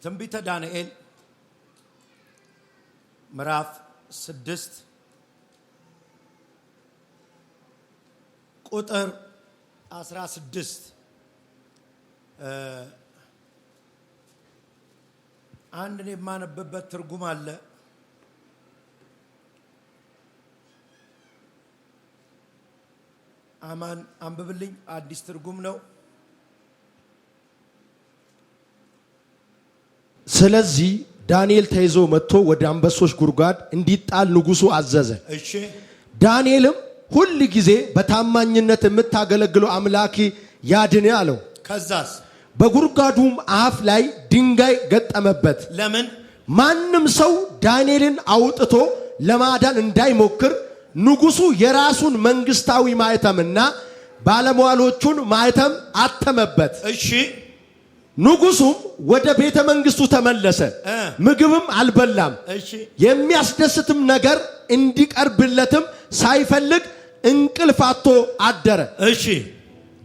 ትንቢተ ዳንኤል ምዕራፍ 6 ቁጥር 16 አንድ የማነብበት ትርጉም አለ። አማን አንብብልኝ። አዲስ ትርጉም ነው። ስለዚህ ዳንኤል ተይዞ መጥቶ ወደ አንበሶች ጉድጓድ እንዲጣል ንጉሡ አዘዘ። እሺ። ዳንኤልም ሁል ጊዜ በታማኝነት የምታገለግለው አምላኬ ያድን አለው። ከዛስ በጉድጓዱም አፍ ላይ ድንጋይ ገጠመበት። ለምን? ማንም ሰው ዳንኤልን አውጥቶ ለማዳን እንዳይሞክር ንጉሡ የራሱን መንግስታዊ ማህተምና ባለሟሎቹን ማህተም አተመበት። እሺ። ንጉሡም ወደ ቤተ መንግስቱ ተመለሰ። ምግብም አልበላም። እሺ። የሚያስደስትም ነገር እንዲቀርብለትም ሳይፈልግ እንቅልፍ አጥቶ አደረ። እሺ።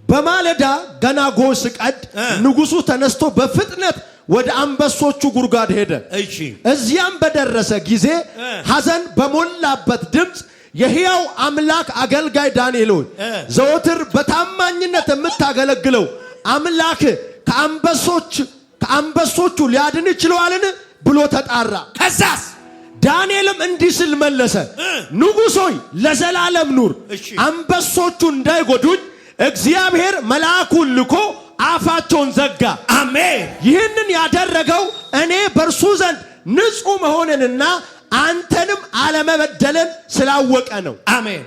በማለዳ ገና ጎህ ሲቀድ ንጉሡ ተነስቶ በፍጥነት ወደ አንበሶቹ ጉድጓድ ሄደ። እሺ። እዚያም በደረሰ ጊዜ ሐዘን በሞላበት ድምፅ የሕያው አምላክ አገልጋይ ዳንኤል ሆይ ዘወትር በታማኝነት የምታገለግለው አምላክ ከአንበሶቹ ሊያድን ይችላልን ብሎ ተጣራ። ከዛስ ዳንኤልም እንዲህ ሲል መለሰ፣ ንጉሥ ሆይ ለዘላለም ኑር። አንበሶቹ እንዳይጎዱኝ እግዚአብሔር መልአኩን ልኮ አፋቸውን ዘጋ። አሜን። ይህንን ያደረገው እኔ በእርሱ ዘንድ ንጹሕ መሆንንና አንተንም አለመበደልን ስላወቀ ነው። አሜን።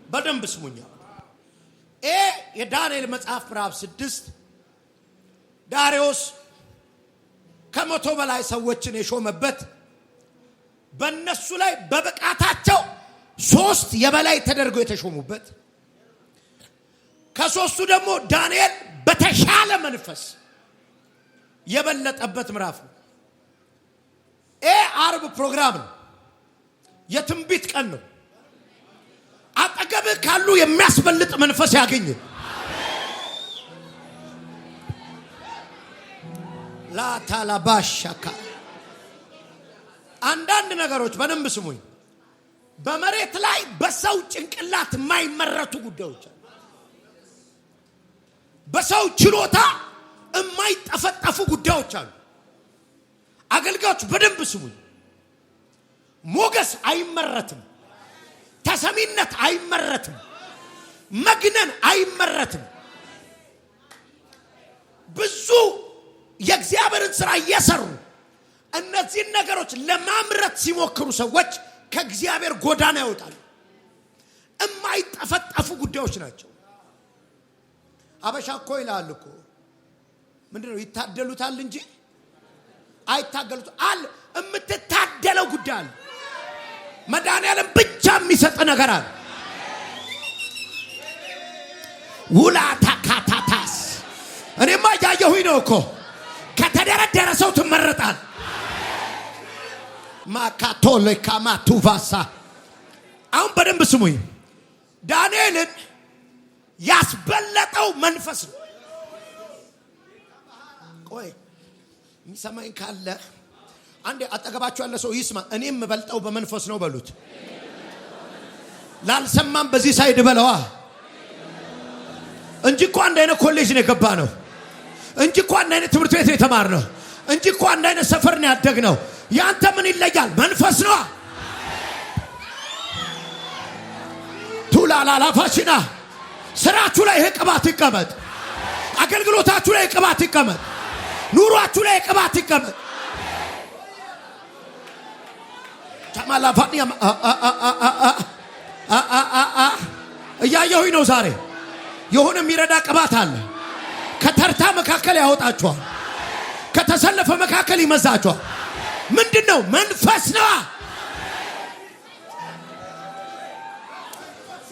በደንብ ስሙኛ። የዳንኤል መጽሐፍ ምዕራፍ 6 ዳርዮስ ከ100 በላይ ሰዎችን የሾመበት በእነሱ ላይ በብቃታቸው 3 የበላይ ተደርገው የተሾሙበት ከ3ቱ ደግሞ ዳንኤል በተሻለ መንፈስ የበለጠበት ምዕራፍ ነው። አርብ ፕሮግራም ነው። የትንቢት ቀን ነው። አጠገብህ ካሉ የሚያስበልጥ መንፈስ ያገኝ። ላታላባሻካ አንዳንድ ነገሮች በደንብ ስሙኝ። በመሬት ላይ በሰው ጭንቅላት የማይመረቱ ጉዳዮች አሉ። በሰው ችሎታ የማይጠፈጠፉ ጉዳዮች አሉ። አገልጋዮች በደንብ ስሙኝ። ሞገስ አይመረትም። ተሰሚነት አይመረትም። መግነን አይመረትም። ብዙ የእግዚአብሔርን ሥራ እየሰሩ እነዚህን ነገሮች ለማምረት ሲሞክሩ ሰዎች ከእግዚአብሔር ጎዳና ያወጣሉ። የማይጠፈጠፉ ጉዳዮች ናቸው። አበሻ እኮ ይላል እኮ ምንድነው? ይታደሉታል እንጂ አይታገሉት አለ። የምትታደለው ጉዳይ አለ። መድኃኒዓለም ብቻ የሚሰጥ ነገር አለ። ውላታ ካታታስ እኔማ ያየሁኝ ነው እኮ ከተደረደረ ሰው ትመረጣል። ማካቶሊካ ማቱቫሳ አሁን በደንብ ስሙኝ። ዳንኤልን ያስበለጠው መንፈስ ነው። ቆይ የሚሰማኝ ካለ አንዴ አጠገባችሁ ያለ ሰው ይስማ። እኔም የምበልጠው በመንፈስ ነው በሉት። ላልሰማም በዚህ ሳይድ በለዋ እንጂ እኮ አንድ አይነት ኮሌጅ ነው የገባ ነው እንጂ እኮ አንድ አይነት ትምህርት ቤት ነው የተማር ነው እንጂ እኮ አንድ አይነት ሰፈር ነው ያደግ ነው። ያንተ ምን ይለያል? መንፈስ ነው። ቱላላላፋሽና ስራችሁ ላይ ይሄ ቅባት ይቀመጥ። አገልግሎታችሁ ላይ ቅባት ይቀመጥ። ኑሯችሁ ላይ ቅባት ይቀመጥ። ተማላፋኒያ እያየሁኝ ነው። ዛሬ የሆነ የሚረዳ ቅባት አለ። ከተርታ መካከል ያወጣችኋል። ከተሰለፈ መካከል ይመዛችኋል። ምንድነው? መንፈስ ነው።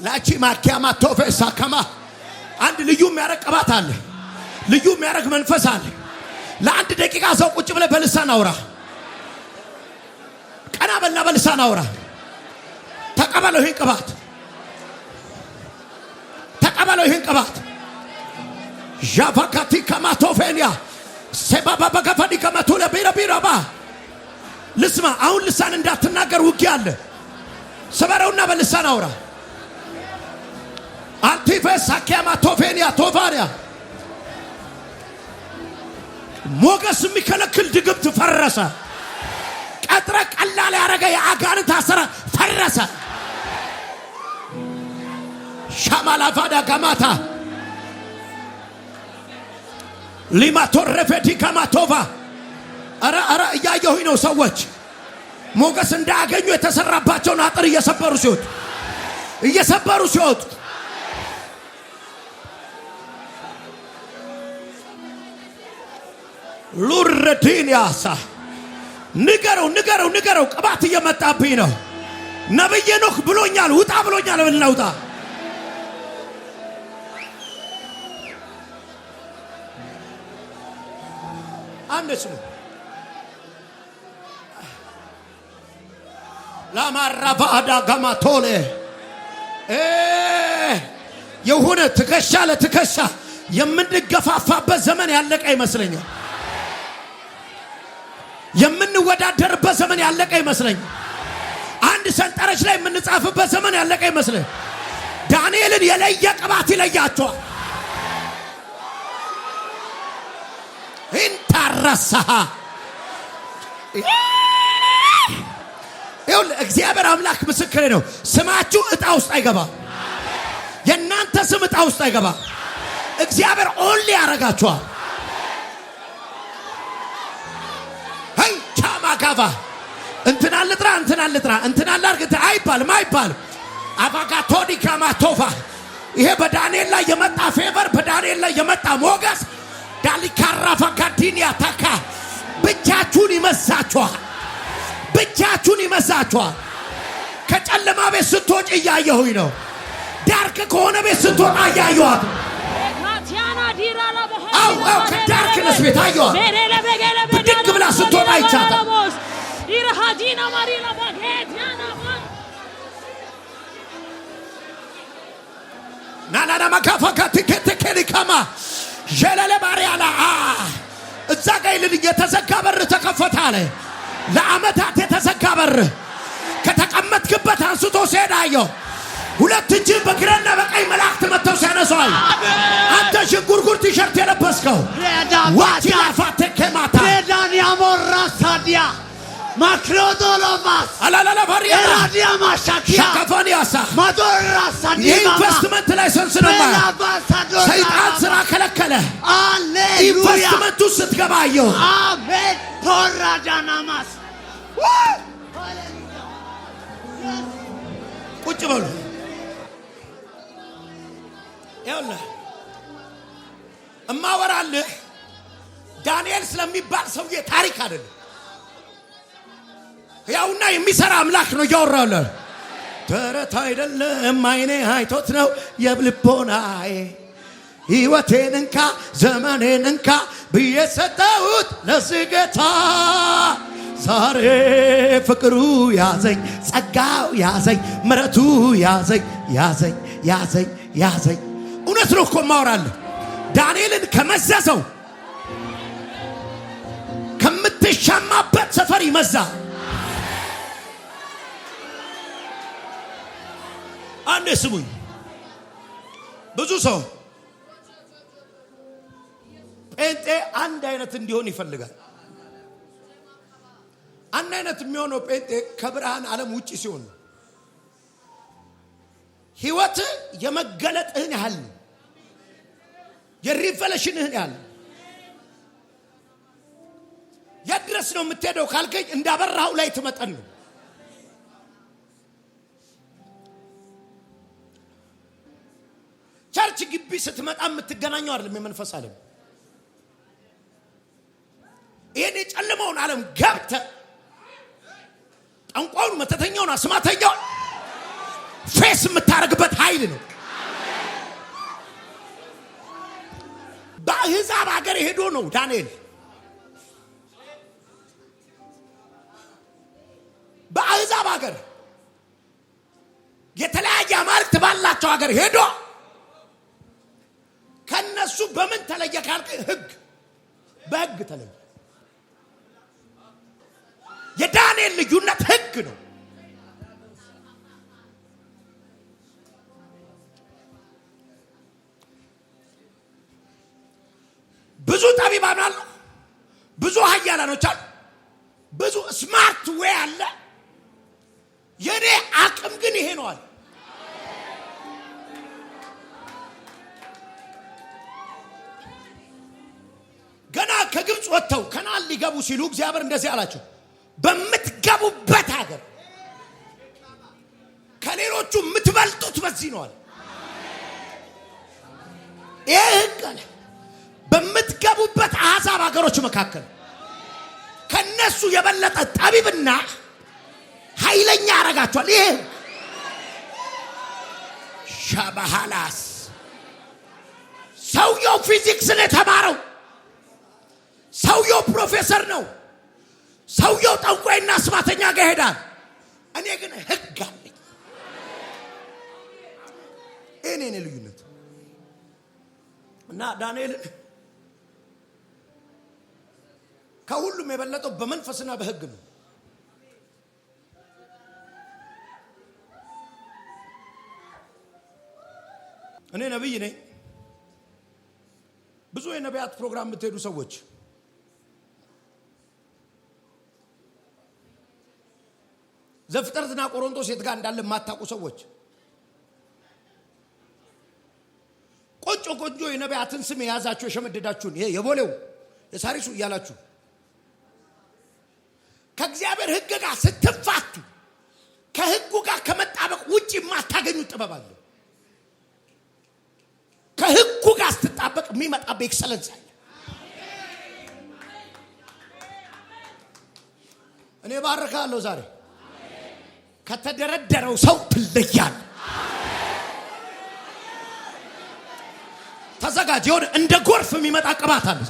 ላቺ ማኪያማ ቶፌሳ ከማ አንድ ልዩ የሚያረግ ቅባት አለ። ልዩ የሚያረግ መንፈስ አለ። ለአንድ ደቂቃ ሰው ቁጭ ብለህ በልሳን አውራ። ቀና በልና በልሳን አውራ። ተቀበለው ይህን ቅባት። ተቀበለው ይህን ቅባት። ዣቫካቲ ከማቶፌንያ ሰባባ በገፈዲ ከመቱለ ቢራ ልስማ። አሁን ልሳን እንዳትናገር ውጊያ አለ። ሰበረውና በልሳን አውራ። አንቲፈስ አኪያማ ቶፌኒያ ቶፋሪያ ሞገስ የሚከለክል ድግምት ፈረሰ። ቀጥረ ቀላል ያረገ የአጋንንት አሰራር ፈረሰ። ሻማላፋዳ ጋማታ ሊማቶረፈቲ ካማቶቫ አራ እያየሁኝ ነው። ሰዎች ሞገስ እንዳያገኙ የተሰራባቸውን አጥር እየሰበሩ ሲወጡ ሉርዲንያሳ ንገረው ቅባት እየመጣብኝ ነው። ነብይ ኖህ ብሎኛል፣ ውጣ ብሎኛል። ብለውጣ አንደስ ነው ላማራባዳ ጋማቶሌ የሆነ ትከሻ ለትከሻ የምንገፋፋበት ዘመን ያለቀ ይመስለኛል። የምንወዳደርበት ዘመን ያለቀ ይመስለኛል። አንድ ሰንጠረዥ ላይ የምንጻፍበት ዘመን ያለቀ ይመስለኛል። ዳንኤልን የለየ ቅባት ይለያቸዋል። እንታረሳሃ ይሁን። እግዚአብሔር አምላክ ምስክሬ ነው። ስማችሁ ዕጣ ውስጥ አይገባም። የእናንተ ስም ዕጣ ውስጥ አይገባም። እግዚአብሔር ኦንሊ ያረጋችኋል። ሄይ ቻማጋቫ እንትና ልጥራ ላርግ አይባልም። አባጋቶዲ ካማቶፋ ይሄ በዳንኤል ላይ የመጣ ፌቨር፣ በዳንኤል ላይ የመጣ ሞገስ ዳሊካራፋ ጋዲኒያ ታካ ብቻችሁን ይመዛችኋል። ከጨለማ ቤት ስትወጪ እያየሁኝ ነው። ዳርክ ከሆነ ቤት ስትወጣ እያየኋት ነው። ከዳርክነስ ቤት አየኋት። ብድግ ብላ ስትወጣ ይቻታል። ናናና ማካፋካ ትከተከሊካማ ጀለለ ባሪያላ እዛ ጋር ይልል የተዘጋ በር ተከፈተ አለ። ለዓመታት የተዘጋ በር ከተቀመጥክበት አንስቶ ሲሄዳየው ሁለት እጅ በግራና በቀኝ መላእክት መጥተው ሲያነሷል። አንተ ሽንጉርጉር ቲሸርት የለበስከው ዋቲ አፋተ ከማታ ዳንያ ሞራሳዲያ ማክሮዶሎማስ አላላላ ባሪያ ራዲያ ማሻኪያ ሻካፋኒያሳ ማዶራሳዲያ ኢንቨስትመንት ላይ ሰንስነማ ሰይጣን ስራ ከለከለ። አሌሉያ ኢንቨስትመንቱ ስትገባየው አሜን ቶራዳናማስ ቁጭ በሉ። ይኸውልህ እማወራልህ ዳንኤል ስለሚባል ሰውዬ ታሪክ አይደለም። ያውና የሚሰራ አምላክ ነው እያወራለሁ። ተረት አይደለም፣ አይኔ አይቶት ነው የልቦናዬ። ሕይወቴን እንካ ዘመኔን እንካ ብዬ ሰጠሁት ለዚህ ጌታ። ዛሬ ፍቅሩ ያዘኝ፣ ጸጋው ያዘኝ፣ ምሕረቱ ያዘኝ። እውነት ነው እኮ ማወራለሁ። ዳንኤልን ከመዘዘው ከምትሻማበት ሰፈር ይመዛል። አንዴ ስሙኝ። ብዙ ሰው ጴንጤ አንድ አይነት እንዲሆን ይፈልጋል። አንድ አይነት የሚሆነው ጴንጤ ከብርሃን ዓለም ውጪ ሲሆን ሕይወት የመገለጥህን ያህል የሪቨሌሽንህን ያህል የድረስ ነው የምትሄደው ካልከኝ እንዳበራው ላይ ትመጠን ነው። ቸርች ግቢ ስትመጣ የምትገናኘው አይደለም የመንፈስ ዓለም። ይሄን የጨለመውን ዓለም ገብተህ ጠንቋዩን፣ መተተኛውን፣ አስማተኛውን ፌስ የምታረግበት ኃይል ነው። በአሕዛብ ሀገር ሄዶ ነው ዳንኤል በአሕዛብ ሀገር የተለያየ አማልክት ባላቸው ሀገር ሄዶ ከነሱ በምን ተለየ ካልክ በሕግ ተለየ። የዳንኤል ልዩነት ህግ ነው። ብዙ ጠቢባን አሉ፣ ብዙ ኃያላኖች አሉ፣ ብዙ ስማርት ዌይ አለ። የኔ አቅም ግን ይሄ ነው አለ። ገና ከግብፅ ወጥተው ከነዓን ሊገቡ ሲሉ እግዚአብሔር እንደዚህ አላቸው፣ በምትገቡበት ሀገር ከሌሎቹ የምትበልጡት በዚህ ነው አለ። ይሄ ህግ አለ። በምትገቡበት አሕዛብ ሀገሮች መካከል ከነሱ የበለጠ ጠቢብና ኃይለኛ ያረጋቸዋል። ይሄ ሻባሃላስ ሰውየው ፊዚክስ ነው የተማረው። ሰውየው ፕሮፌሰር ነው። ሰውየው ጠንቋይና አስማተኛ ጋር ሄዳል። እኔ ግን ህግ አለኝ። እኔ ልዩነት እና ዳንኤል ከሁሉም የበለጠው በመንፈስና በህግ ነው። እኔ ነብይ ነኝ። ብዙ የነቢያት ፕሮግራም የምትሄዱ ሰዎች ዘፍጥረትና ቆሮንቶስ የት ጋር እንዳለ የማታውቁ ሰዎች ቆንጆ የነቢያትን ስም የያዛችሁ የሸመደዳችሁን የቦሌው የሳሪሱ እያላችሁ ከእግዚአብሔር ህግ ጋር ስትፋቱ ከህጉ ጋር ከመጣበቅ ውጪ የማታገኙት ጥበብ አለ። ከህጉ ጋር ስትጣበቅ የሚመጣ በኤክሰለንስ አለ። እኔ ባረካለሁ ዛሬ ከተደረደረው ሰው ትለያል። ተዘጋጅ። ይሁን እንደ ጎርፍ የሚመጣ ቅባት አለ።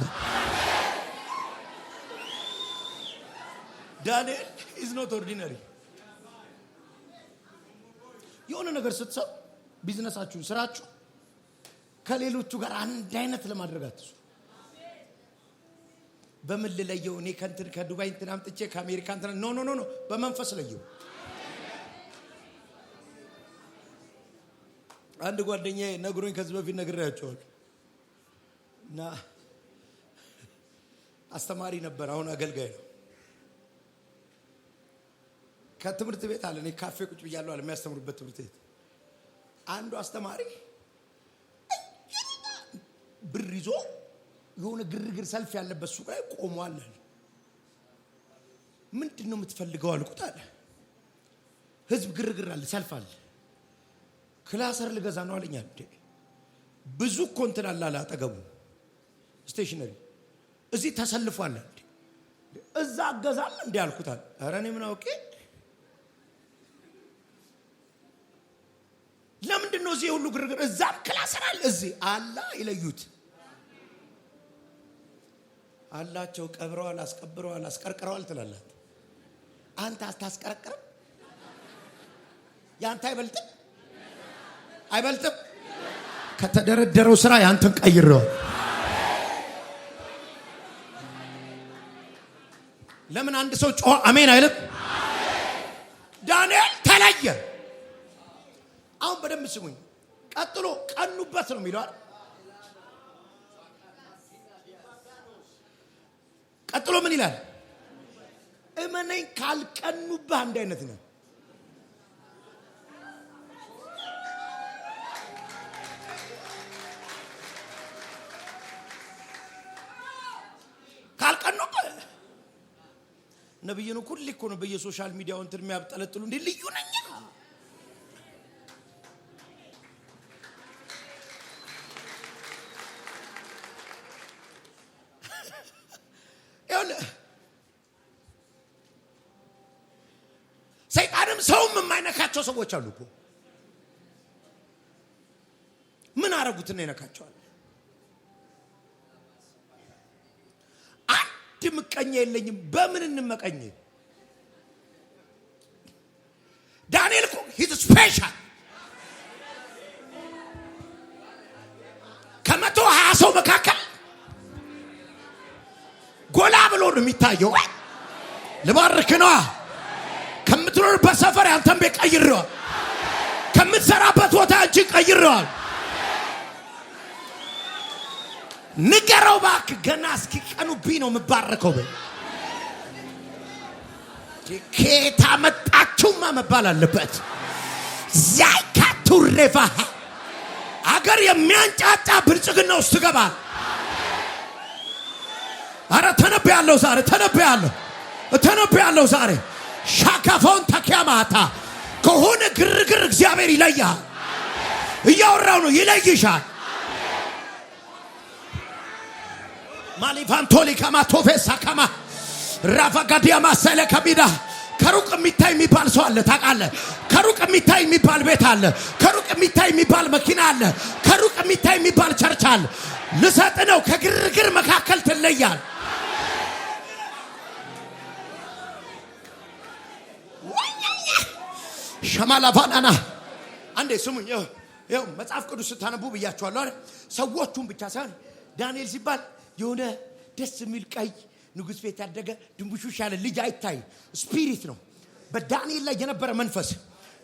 ዳንኤል is not ordinary። የሆነ ነገር ስትሰሩ ቢዝነሳችሁ፣ ስራችሁ ከሌሎቹ ጋር አንድ አይነት ለማድረግ አትሱ። በምን ልለየው? እኔ ከዱባይ እንትን አምጥቼ ከአሜሪካ እንትን ኖ በመንፈስ ለየው። አንድ ጓደኛዬ ነግሮኝ ከዚህ በፊት ነግሬያቸዋለሁ እና አስተማሪ ነበር፣ አሁን አገልጋይ ነው። ከትምህርት ቤት አለ እኔ ካፌ ቁጭ ብያለሁ አለ የሚያስተምሩበት ትምህርት ቤት። አንዱ አስተማሪ ብር ይዞ የሆነ ግርግር ሰልፍ ያለበት ሱቅ ላይ ቆሟል። ምንድን ነው የምትፈልገው አልኩት አለ። ህዝብ ግርግር አለ፣ ሰልፍ አለ። ክላሰር ልገዛ ነው አለኝ። ብዙ እኮ እንትን አለ አጠገቡ ስቴሽነሪ እዚህ ተሰልፏል። እዛ አገዛል እንዴ አልኩት አለ። ኧረ እኔ ምን አውቄ። ለምንድን ነው እዚህ ሁሉ ግርግር? እዛም ክላሰር አለ እዚህ አላ ይለዩት አላቸው። ቀብረዋል፣ አስቀብረዋል፣ አስቀርቅረዋል ትላላት። አንተ አታስቀረቅርም? ያንተ አይበልጥም? ከተደረደረው ስራ ያንተን ቀይረው። ለምን አንድ ሰው ጮኸ አሜን አይልም? ዳንኤል ተለየ። አሁን በደንብ ስሙኝ። ቀጥሎ ቀኑበት ነው የሚለው አይደል? ቀጥሎ ምን ይላል? እመነኝ ካልቀኑብህ አንድ አይነት ነው። ካልቀኑብህ ነብዩን ሁሉ እኮ ነው በየሶሻል ሚዲያው እንትን የሚያብጠለጥሉ እንዴ ልዩ ነኝ። ሰይጣንም ሰውም የማይነካቸው ሰዎች አሉ እኮ። ምን አረጉትና ይነካቸዋል? አንድ ምቀኛ የለኝም። በምን እንመቀኝ? ዳንኤል እኮ ሂዝ ስፔሻል። 120 ሰው መካከል ጎላ ብሎ ነው የሚታየው። ልባርክ ነዋ። ከምትኖርበት ሰፈር አንተን ቤት ቀይረዋል። ከምትሰራበት ቦታ አንቺ ቀይረዋል። ንገረው እባክህ ገና እስኪ ቀኑብኝ ነው የምባረከው በይ። ከየት አመጣችሁማ መባል አለበት። ዛይካቱሬቫ አገር የሚያንጫጫ ብልጽግና ውስጥ ትገባል። አረ ተነብያለሁ ዛሬ ተነብያለሁ ዛሬ ሻካፎን ተኪያማታ ከሆነ ግርግር እግዚአብሔር ይለያል። እያወራው ነው ይለይሻል። ማሊፋንቶሊ ከማ ቶፌሳ ከማ ራፋጋዲያ ማሰለ ከቢዳ ከሩቅ የሚታይ የሚባል ሰው አለ ታውቃለህ። ከሩቅ የሚታይ የሚባል ቤት አለ። ከሩቅ የሚታይ የሚባል መኪና አለ። ከሩቅ የሚታይ የሚባል ቸርች አለ። ልሰጥ ነው ከግርግር መካከል ትለያል። ሸማላፋናና አንዴ ስሙኝ። ይኸው መጽሐፍ ቅዱስ ስታነቡ ብያችኋለሁ አይደል? ሰዎቹን ብቻ ሳይሆን ዳንኤል ሲባል የሆነ ደስ የሚል ቀይ ንጉሥ ቤት ያደገ ድንቡሽሽ ያለ ልጅ አይታይ ስፒሪት ነው በዳንኤል ላይ የነበረ መንፈስ።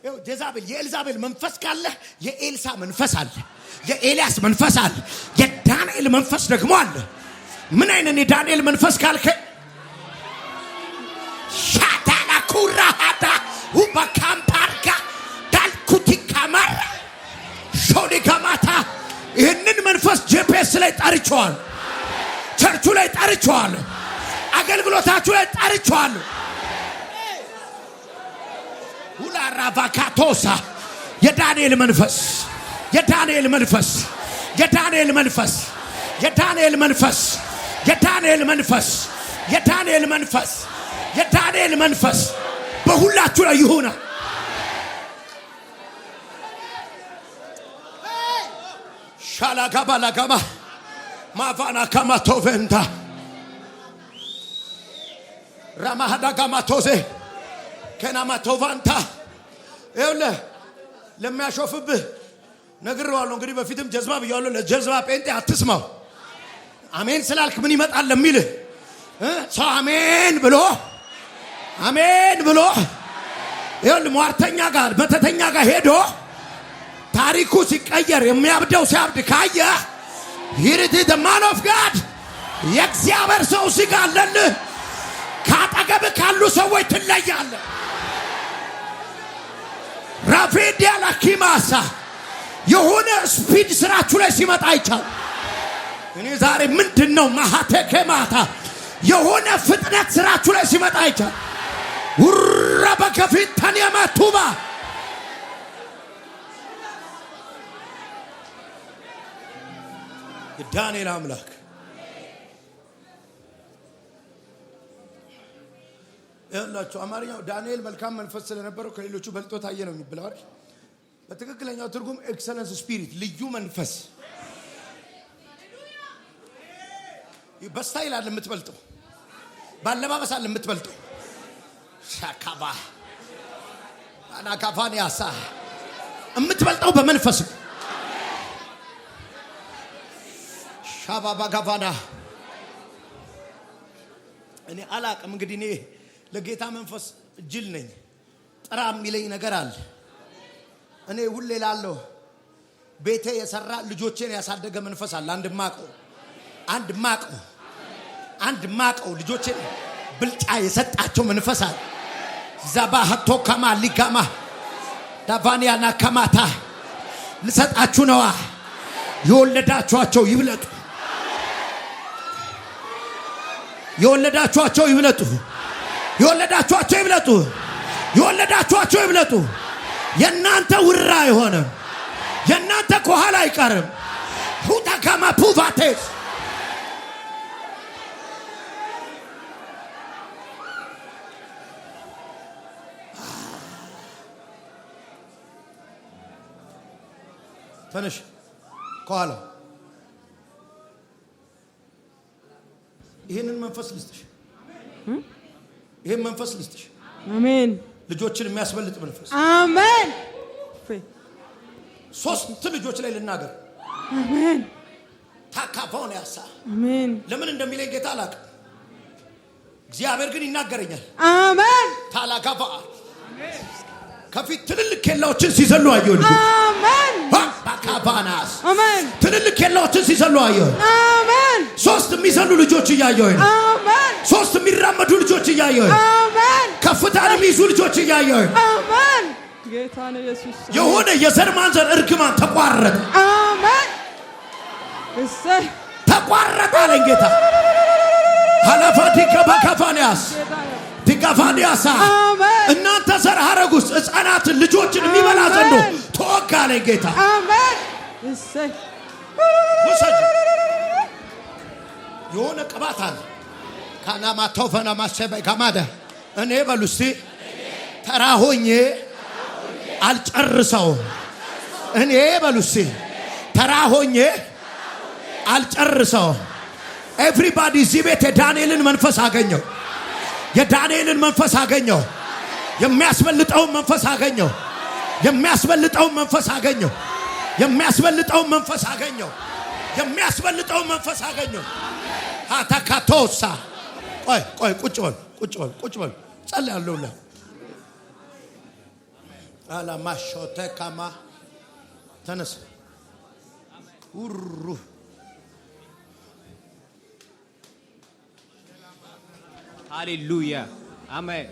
ይኸው ጀዛቤል የኤልዛቤል መንፈስ ካለ የኤልሳ መንፈስ አለ፣ የኤልያስ መንፈስ አለ፣ የዳንኤል መንፈስ ደግሞ አለ። ምን አይነት የዳንኤል መንፈስ ካልከ ሻታላ ኩራሃታ ውባካምፓርጋ ዳልኩቲ ካማራ ሾዲ ካማታ ይህንን መንፈስ ጄፒኤስ ላይ ጠርቼዋለሁ። ቸርቹ ላይ ጠርቼዋለሁ። አገልግሎታችሁ ላይ ጠርቼዋለሁ። ሁላራቫካቶሳ የዳንኤል መንፈስ የዳንኤል መንፈስ የዳንኤል መንፈስ የዳንኤል መንፈስ የዳንኤል መንፈስ የዳንኤል መንፈስ የዳንኤል መንፈስ በሁላችሁ ላይ ይሁን። ሻላጋባላጋማ ማቫና ካማቶቬንታ ራማሃዳጋማቶዜ ከናማቶቫንታ ይኸውልህ ለሚያሾፍብህ ነግሬዋለሁ። እንግዲህ በፊትም ጀዝባ ብያለሁ። ለጀዝባ ጴንጤ አትስማው። አሜን ስላልክ ምን ይመጣል ለሚልህ ሰው አሜን ብሎ ይኸውልህ ሟርተኛ ጋር መተተኛ ጋር ሄዶ ታሪኩ ሲቀየር የሚያብደው ሲያብድ ካየ ሂሪቲ the man of God የእግዚአብሔር ሰው ሲጋለልህ ካጠገብህ ካሉ ሰዎች ትለያለህ። ራፊዲያ ላኪማሳ የሆነ ስፒድ ስራችሁ ላይ ሲመጣ አይቻል። እኔ ዛሬ ምንድነው ማሃቴከ ማታ የሆነ ፍጥነት ስራችሁ ላይ ሲመጣ አይቻል። ወራበ ከፊታን ያማቱባ ዳንኤል አምላክ ያላችሁ አማርኛው ዳንኤል መልካም መንፈስ ስለነበረው ከሌሎቹ በልጦ ታየ ነው የሚባለው አይደል? በትክክለኛው ትርጉም ኤክሰለንስ ስፒሪት ልዩ መንፈስ። በስታይል አለ የምትበልጠው፣ ባለባበስ አለ የምትበልጠው። ሻካባ አናካፋን ያሳ የምትበልጠው በመንፈስ ነው። ሻባባ ጋቫና እኔ አላቅም። እንግዲህ እኔ ለጌታ መንፈስ እጅል ነኝ። ጥራ የሚለኝ ነገር አለ። እኔ ሁሌ ላለሁ ቤቴ የሰራ ልጆቼን ያሳደገ መንፈስ አለ። አንድ ማቀው ልጆቼን ብልጫ የሰጣቸው መንፈስ አለ። ዛባሃቶ ከማ ሊጋማ ዳቫኒያና ከማታ ልሰጣችሁ ነዋ። የወለዳችኋቸው ይብለጡ፣ የወለዳችኋቸው ይብለጡ፣ የወለዳችኋቸው ይብለጡ፣ የወለዳችኋቸው ይብለጡ። የናንተ ውራ የሆነ የናንተ ከኋላ አይቀርም። ሁታ ከማ ፑቫቴስ ተነሽ ከኋላ ይሄንን መንፈስ ልስጥሽ። ይሄን መንፈስ ልስጥሽ። አሜን። ልጆችን የሚያስበልጥ መንፈስ። አሜን። 3 ልጆች ላይ ልናገር። አሜን። ታካፋውን ያሳ አሜን። ለምን እንደሚለኝ ጌታ አላውቅም። እግዚአብሔር ግን ይናገረኛል። አሜን። ታላጋባ ከፊት ትልልቅ ኬላዎችን ሲዘሉ አየሁ። አሜን ባካባናስ አሜን ትልልቅ ኬላዎችን ሲዘሉ አየሁ። አሜን 3 የሚዘሉ ልጆች እያየሁ ነው። አሜን 3 የሚራመዱ ልጆች እያየሁ ነው። አሜን ከፍታን የሚይዙ ልጆች እያየሁ ነው። አሜን ጌታ ነው ኢየሱስ። የሆነ የዘር ማንዘር እርግማን ተቋረጠ። አሜን እሰይ ተቋረጠ አለኝ ጌታ። ሀላፋቲ ከባካፋንያስ ዲጋፋንያሳ እናንተ ዘር ሐረግ ውስጥ ሕፃናትን ልጆችን የሚበላ ዘንዶ ተወጋ አለኝ ጌታ። አሜን እሰይ ውሰጅ። የሆነ ቅባት አለ ካናማ ተውፈና ማሰበይ ካማደ እኔ በሉ እስቲ ተራ ሆኜ አልጨርሰውም። እኔ በሉ እስቲ ተራ ሆኜ አልጨርሰውም። ኤቭሪባዲ እዚህ ቤት የዳንኤልን መንፈስ አገኘው። የዳንኤልን መንፈስ አገኘው። የሚያስበልጠውን መንፈስ አገኘው። የሚያስበልጠውን መንፈስ አገኘው። የሚያስበልጠውን መንፈስ አገኘው። የሚያስበልጠውን መንፈስ አገኘው። አታካቶሳ ቆይ ቁጭ በል ቁጭ በል ጸልያለሁ። አላማሾተ ካማ ተነስ ውሩ ሃሌሉያ አሜን።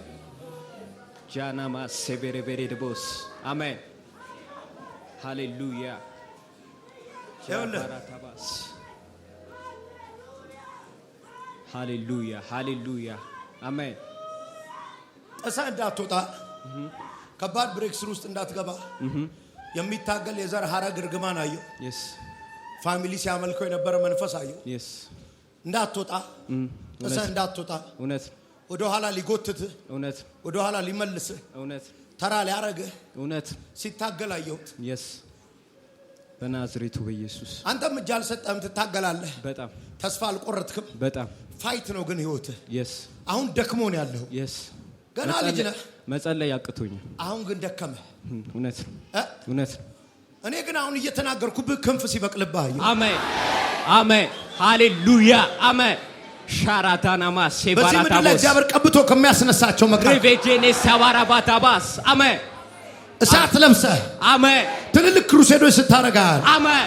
ጃናማ ሴቤሬቤሬ ደቦስ አሜን። ሃሌሉያ ጃባራታባስ ሃሌሉያ ሃሌሉያ አሜን። እሳ እንዳትወጣ ከባድ ብሬክስሩ ውስጥ እንዳትገባ የሚታገል የዘር ሐረግ እርግማን አየሁ። yes ፋሚሊ ሲያመልከው የነበረ መንፈስ አየሁ። yes እንዳትወጣ እሳ እንዳትወጣ እውነት ወደ ኋላ ሊጎትት እውነት ወደ ኋላ ሊመልስ እውነት ተራ ሊያረግ እውነት ሲታገል አየሁት። yes በናዝሬቱ በኢየሱስ አንተም እጅ አልሰጠህም፣ ትታገላለህ። በጣም ተስፋ አልቆረጥክም። በጣም ፋይት ነው ግን ህይወትህ። yes አሁን ደክሞ ነው ያለው። yes ገና ልጅ ነህ። መጸለይ ያቅቶኝ አሁን ግን ደከመ። እውነት እውነት እኔ ግን አሁን እየተናገርኩብህ ክንፍ ሲበቅልብህ አየሁ። አሜን አሜን ሃሌሉያ አሜን። ሻራታናማ በዚህ ምድር ላይ እግዚአብሔር ቀብቶ ከሚያስነሳቸው መካከል ሪቬጄኔ ሰባራባታባስ አሜን እሳት ለብሰህ አሜን ትልልቅ ክሩሴዶች ስታረጋል አሜን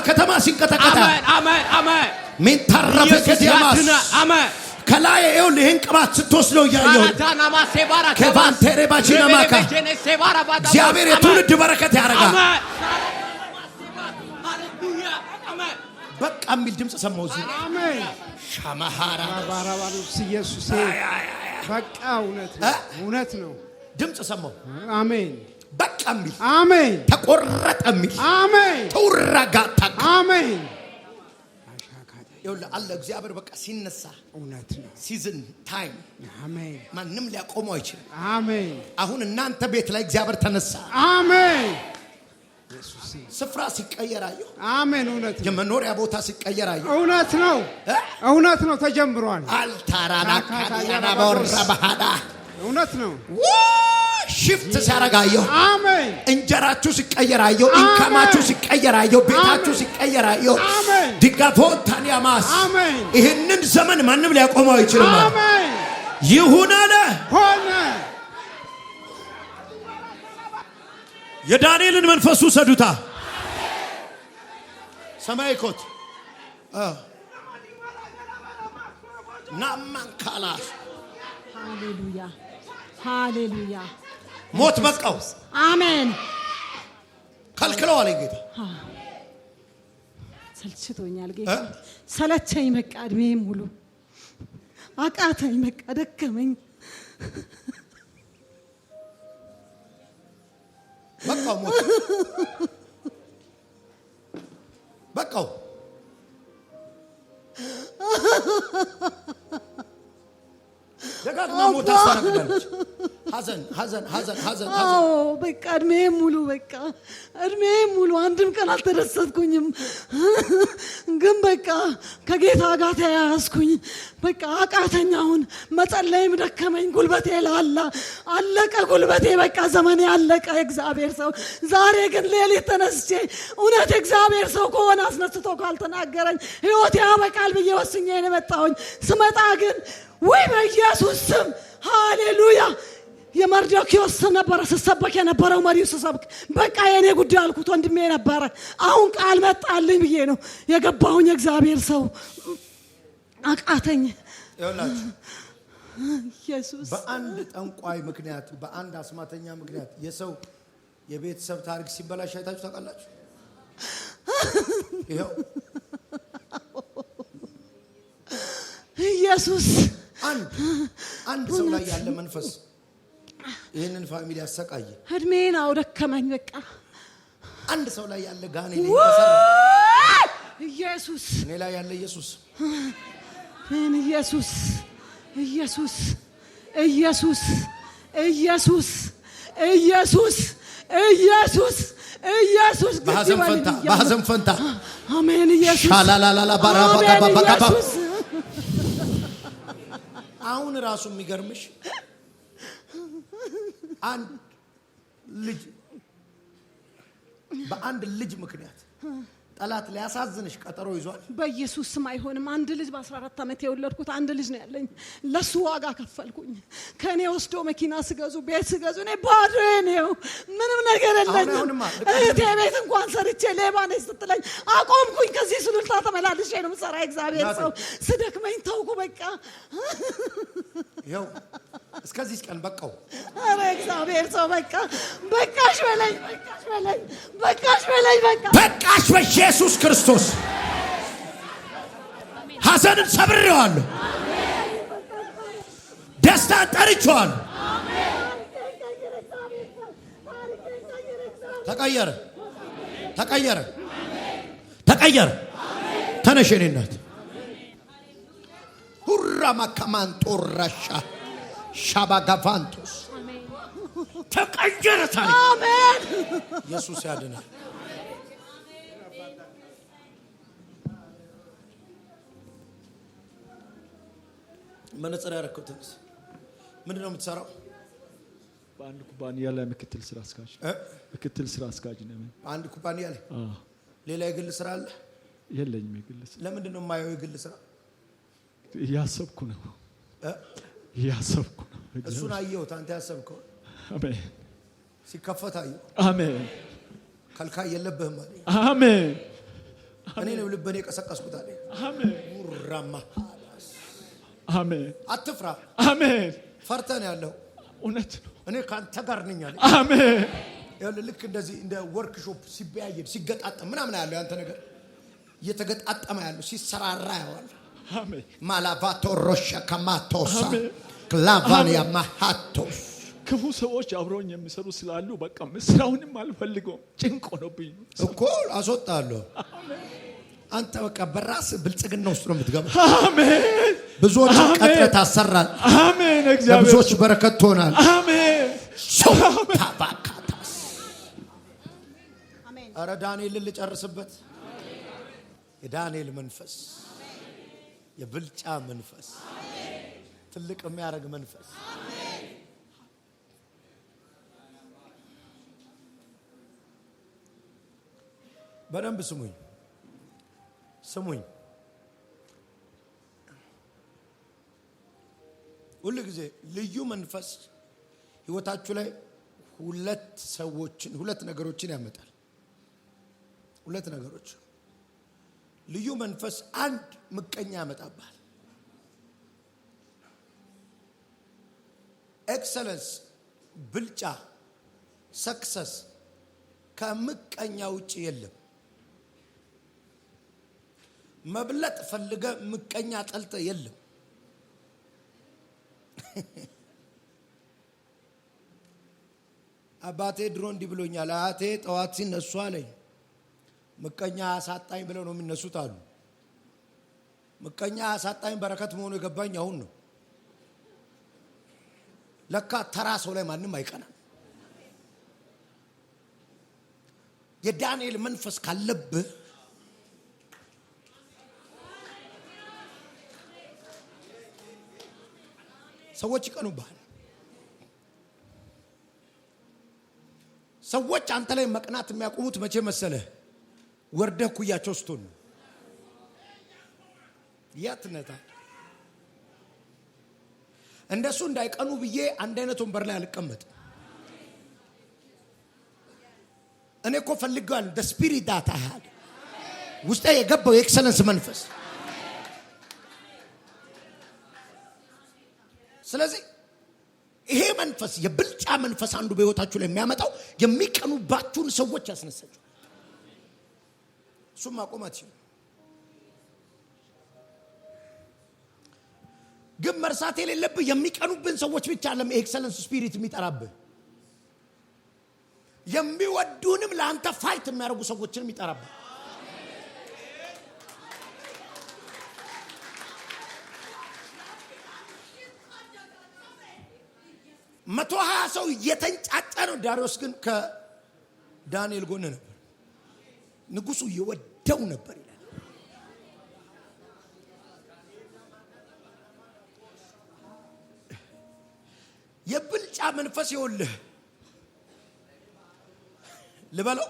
ከተማ ሲንቀጠቀጣ አሜን አሜን አሜን ምን ታረፈ ከዲያማስ አሜን ከላይ ይኸውልህ ይህን ቅባት ስትወስደው እያየሁ ሻራታናማ ሰባራባታባስ ከቫንቴሬ ባቺናማካ ሪቬጄኔ ሰባራባታባስ እግዚአብሔር የትውልድ በረከት ያደርጋል። በቃ የሚል ድምፅ ሰማሁ እዚህ። አሜን ሻማሃራ ባራባሩስ ኢየሱስ በቃ እውነት ነው። ድምፅ ሰማሁ። አሜን በቃ የሚል አሜን ተቆረጠ የሚል አሜን ተውራጋታ አሜን ይኸውልህ አለ እግዚአብሔር በቃ ሲነሳ እውነት ነው። ሲዝን ታይም አሜን ማንም ሊያቆመው አይችልም። አሜን አሁን እናንተ ቤት ላይ እግዚአብሔር ተነሳ። አሜን ኢየሱስ ስፍራ ሲቀየራየው አሜን እውነት ነው። የመኖሪያ ቦታ ሲቀየራየው እውነት ነው። ተጀምሯል። አልታራና ካዲያና በወራ በሃዳ እውነት ነው። ሽፍት ሲያረጋየው አሜን እንጀራችሁ ሲቀየራየው ኢንካማችሁ ሲቀየራየው ቤታችሁ ሲቀየራየው ዲጋፎን ታኒያማስ ይህንን ዘመን ማንም ሊያቆመው አይችልም። አሜን ይሁን አለ ሆነ። የዳንኤልን መንፈሱ ሰዱታ ሰማይ ኮት ናማንካላስ ሃሌሉያ ሃሌሉያ ሞት በቃው። አሜን ከልክለው አለኝ ጌታ። ሰልችቶኛል ጌታ ሰለቸኝ። በቃ እድሜም ሙሉ አቃተኝ። በቃ ደከመኝ። በቃው ሞት በቃው። ደጋግማ ሞት አስተናግዳለች። ሐዘን በቃ እድሜም ሙሉ አንድም ቀን አልተደሰትኩኝም። ግን በቃ ከጌታ ጋር ተያያዝኩኝ። በቃ አቃተኝ። አሁን መጸለይም ደከመኝ። ጉልበቴ ላላ አለቀ። ጉልበቴ በቃ ዘመኔ አለቀ። እግዚአብሔር ሰው ዛሬ ግን ሌሊት ተነስቼ እውነት እግዚአብሔር ሰው ከሆነ አስነስቶ ካልተናገረኝ ሕይወቴ ያበቃል ብዬ ወስኜ ነው የመጣሁኝ። ስመጣ ግን ወይ በኢየሱስ ስም ሃሌሉያ የመርዶክዮስ ነበረ ስሰበክ የነበረው መሪው ስሰብክ በቃ የኔ ጉዳይ አልኩት። ወንድሜ ነበረ። አሁን ቃል መጣልኝ ብዬ ነው የገባሁኝ። እግዚአብሔር ሰው አቃተኝ። ይኸውላችሁ ኢየሱስ በአንድ ጠንቋይ ምክንያት በአንድ አስማተኛ ምክንያት የሰው የቤተሰብ ታሪክ ሲበላሽ አይታችሁ ታውቃላችሁ? ይኸው ኢየሱስ አንድ ሰው ላይ ያለ መንፈስ ይሄንን ፋሚሊ ያሰቃየ እድሜን አውደከመኝ። በቃ አንድ ሰው ላይ ያለ ጋኔን ይተሰራ ኢየሱስ እኔ ላይ ያለ ኢየሱስ ኢየሱስ ኢየሱስ ኢየሱስ ኢየሱስ ኢየሱስ ኢየሱስ ኢየሱስ በሐዘን ፈንታ አሜን። ኢየሱስ ሻላላላ ባራባጋ አሁን ራሱ የሚገርምሽ አንድ ልጅ በአንድ ልጅ ምክንያት ጠላት ሊያሳዝንሽ ቀጠሮ ይዟል። በኢየሱስ ስም አይሆንም። አንድ ልጅ በ14 ዓመት የወለድኩት አንድ ልጅ ነው ያለኝ። ለሱ ዋጋ ከፈልኩኝ። ከኔ ወስዶ መኪና ስገዙ ቤት ስገዙ እኔ ባዶ ነው፣ ምንም ነገር የለኝም። እህቴ ቤት እንኳን ሰርቼ ሌባ ነኝ ስትለኝ አቆምኩኝ። ከዚህ ሱሉልታ ተመላልሼ ነው የምሰራ። እግዚአብሔር ሰው ስደክመኝ ተውኩ። በቃ ይኸው እስከዚህ ቀን በቃው። አረ እግዚአብሔር ሰው በቃ በቃሽ በለኝ፣ በቃሽ በለኝ፣ በቃሽ በለኝ፣ በቃሽ በኢየሱስ ክርስቶስ ሐዘንን ሰብሬዋለሁ፣ ደስታን ጠርቼዋለሁ። ተቀየረ፣ ተቀየረ፣ ተቀየረ። ተነሽ የኔ እናት ሁራ ማካማንጦራሻ ሻባጋቫንቶስ ተቀየረ። ታሪክ አሜን። ኢየሱስ ያድናል። መነጽር ያረከው ምንድን ነው የምትሰራው? በአንድ ኩባንያ ላይ ምክትል ስራ አስኪያጅ ነኝ። አንድ ኩባንያ ላይ ሌላ የግል ስራ አለ? የለኝም የግል ስራ። ለምንድን ነው የማየው የግል ስራ? እያሰብኩ ነው። እሱን አየሁት። አንተ ያሰብከው አሜን ሲከፈት አየሁ። አሜን። ከልካይ የለብህም አለኝ። አሜን። እኔ ነው ልብህን የቀሰቀስኩት አለኝ። አሜን። ሙራማ አሜን። አትፍራ። አሜን። ፈርተን ያለው እውነት ነው። እኔ ካንተ ጋር ነኝ አለኝ። አሜን። ልክ እንደዚህ እንደ ወርክሾፕ ሲበያየድ ሲገጣጠም ምናምን ያለው ያንተ ነገር እየተገጣጠመ ያለው ሲሰራራ ያዋል። አሜን። ማላቫቶ ሮሻ ከማቶሳ ክላቫኒያ ማሃቶስ ክፉ ሰዎች አብረውኝ የሚሰሩ ስላሉ በቃ ስራውንም አልፈልገውም። ጭንቅ ሆኖብኝ እኮ አስወጣለሁ። አንተ በቃ በራስ ብልጽግና ውስጥ ነው የምትገባው። አሜን። ብዙዎች ቀጥረህ ታሰራል። አሜን። እግዚአብሔር ብዙዎች በረከት ትሆናል። አሜን። ታባካታስ አረ ዳንኤልን ልጨርስበት። የዳንኤል መንፈስ የብልጫ መንፈስ ትልቅ የሚያደርግ መንፈስ በደንብ ስሙኝ። ሁሉ ጊዜ ልዩ መንፈስ ህይወታችሁ ላይ ሁለት ነገሮችን ያመጣል። ሁለት ነገሮች። ልዩ መንፈስ አንድ ምቀኛ ያመጣባል። ኤክሰለንስ ብልጫ ሰክሰስ ከምቀኛ ውጪ የለም። መብለጥ ፈልገ ምቀኛ ጠልጠ የለም። አባቴ ድሮ እንዲህ ብሎኛል። አያቴ ጠዋት ሲነሱ አለኝ ምቀኛ አሳጣኝ ብለው ነው የሚነሱት አሉ። ምቀኛ አሳጣኝ በረከት መሆኑ የገባኝ አሁን ነው። ለካ ተራ ሰው ላይ ማንም አይቀናም። የዳንኤል መንፈስ ካለብህ ሰዎች ይቀኑብሃል። ሰዎች አንተ ላይ መቅናት የሚያቆሙት መቼ መሰለህ? ወርደህ ኩያቸው ስትሆን ነው። የት ነህ? እንደሱ እንዳይቀኑ ብዬ አንድ አይነት ወንበር ላይ አልቀመጥ። እኔ እኮ ፈልጋለሁ the spirit that I had ውስጤ የገባው የኤክሰለንስ መንፈስ። ስለዚህ ይሄ መንፈስ የብልጫ መንፈስ አንዱ በህይወታችሁ ላይ የሚያመጣው የሚቀኑባችሁን ሰዎች ያስነሳችሁ። እሱም ማቆማችሁ ግን መርሳት የሌለብህ የሚቀኑብን ሰዎች ብቻ አይደለም ኤክሰለንስ ስፒሪት የሚጠራብህ የሚወዱንም ለአንተ ፋይት የሚያደርጉ ሰዎችንም ይጠራብህ። መቶ 20 ሰው እየተንጫጫ ነው። ዳሪዮስ ግን ከዳንኤል ጎን ነበር። ንጉሱ ይወደው ነበር ይላል። የብልጫ መንፈስ ይወልህ ልበለው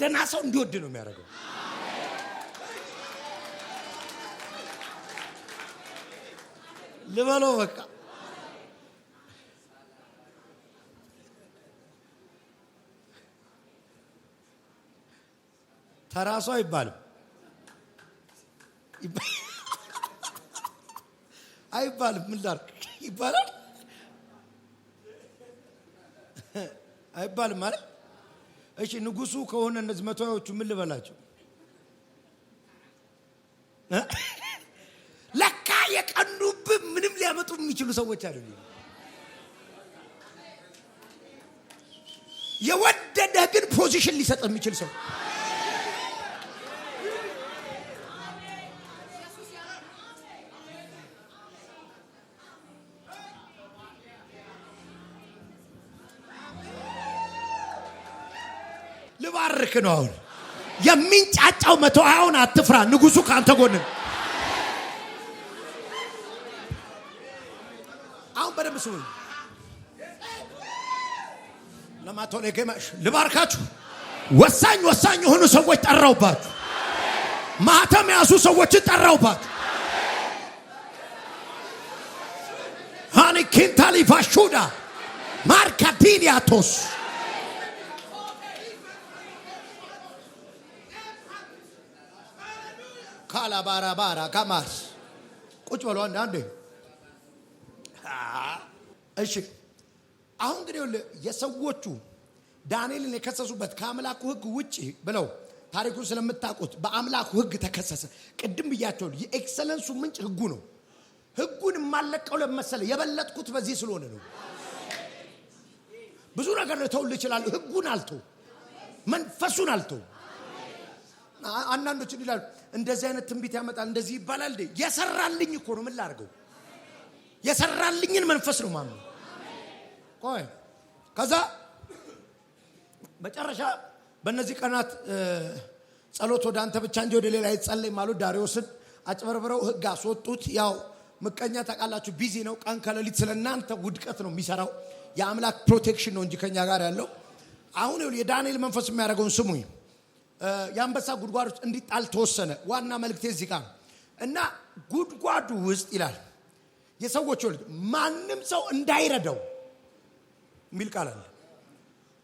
ደና ሰው እንዲወድ ነው የሚያደርገው። ልበለው በቃ ተራሷ አይባልም አይባልም። ምን ላድርግ ይባላል አይባልም ማለት። እሺ ንጉሱ ከሆነ እነዚህ መቶዎቹ ምን ልበላቸው? ለካ የቀኑብህ ምንም ሊያመጡ የሚችሉ ሰዎች አይደሉም። የወደደህ ግን ፖዚሽን ሊሰጥ የሚችል ሰው ልባርክ ነው። አሁን የሚንጫጫው 120ውን አትፍራ። ንጉሱ ካንተ ጎን ነው። አሁን በደንብ ስሙኝ። ለማቶለገማሽ ልባርካችሁ። ወሳኝ የሆኑ ሰዎች ጠራውባችሁ። ማህተም ያዙ ሰዎችን ጠራውባችሁ። ሃኒ ኪንታሊ ፋሹዳ ማርካዲኒያቶስ ካላባራባራ ካማስ ቁጭ ብለው አንዴ። እሺ አሁን ግን የሰዎቹ ዳንኤልን የከሰሱበት ከአምላኩ ሕግ ውጪ ብለው ታሪኩን ስለምታውቁት በአምላኩ ሕግ ተከሰሰ። ቅድም ብያቸው የኤክሰለንሱ ምንጭ ሕጉ ነው። ሕጉን የማለቀው ለመሰለ የበለጥኩት በዚህ ስለሆነ ነው። ብዙ ነገር ልተውል ይችላል። ሕጉን አልተው፣ መንፈሱን አልተው። አንዳንዶች ይላሉ እንደዚህ አይነት ትንቢት ያመጣል እንደዚህ ይባላል። የሰራልኝ እኮ ነው። ምን ላድርገው? የሰራልኝን መንፈስ ነው ማምነው። ቆይ ከዛ መጨረሻ በእነዚህ ቀናት ጸሎት ወደ አንተ ብቻ እንጂ ወደ ሌላ አይጸለይም ማለት ዳሪዮስን አጭበርብረው ሕግ አስወጡት። ያው ምቀኛ ታውቃላችሁ፣ ቢዚ ነው። ቀን ከሌሊት ስለናንተ ውድቀት ነው የሚሰራው። የአምላክ ፕሮቴክሽን ነው እንጂ ከኛ ጋር ያለው። አሁን የዳንኤል መንፈስ የሚያደርገውን ስሙኝ። የአንበሳ ጉድጓድ ውስጥ እንዲጣል ተወሰነ። ዋና መልእክቴ እዚህ ጋር እና ጉድጓዱ ውስጥ ይላል የሰዎች ወልድ ማንም ሰው እንዳይረዳው የሚል ቃል አለ።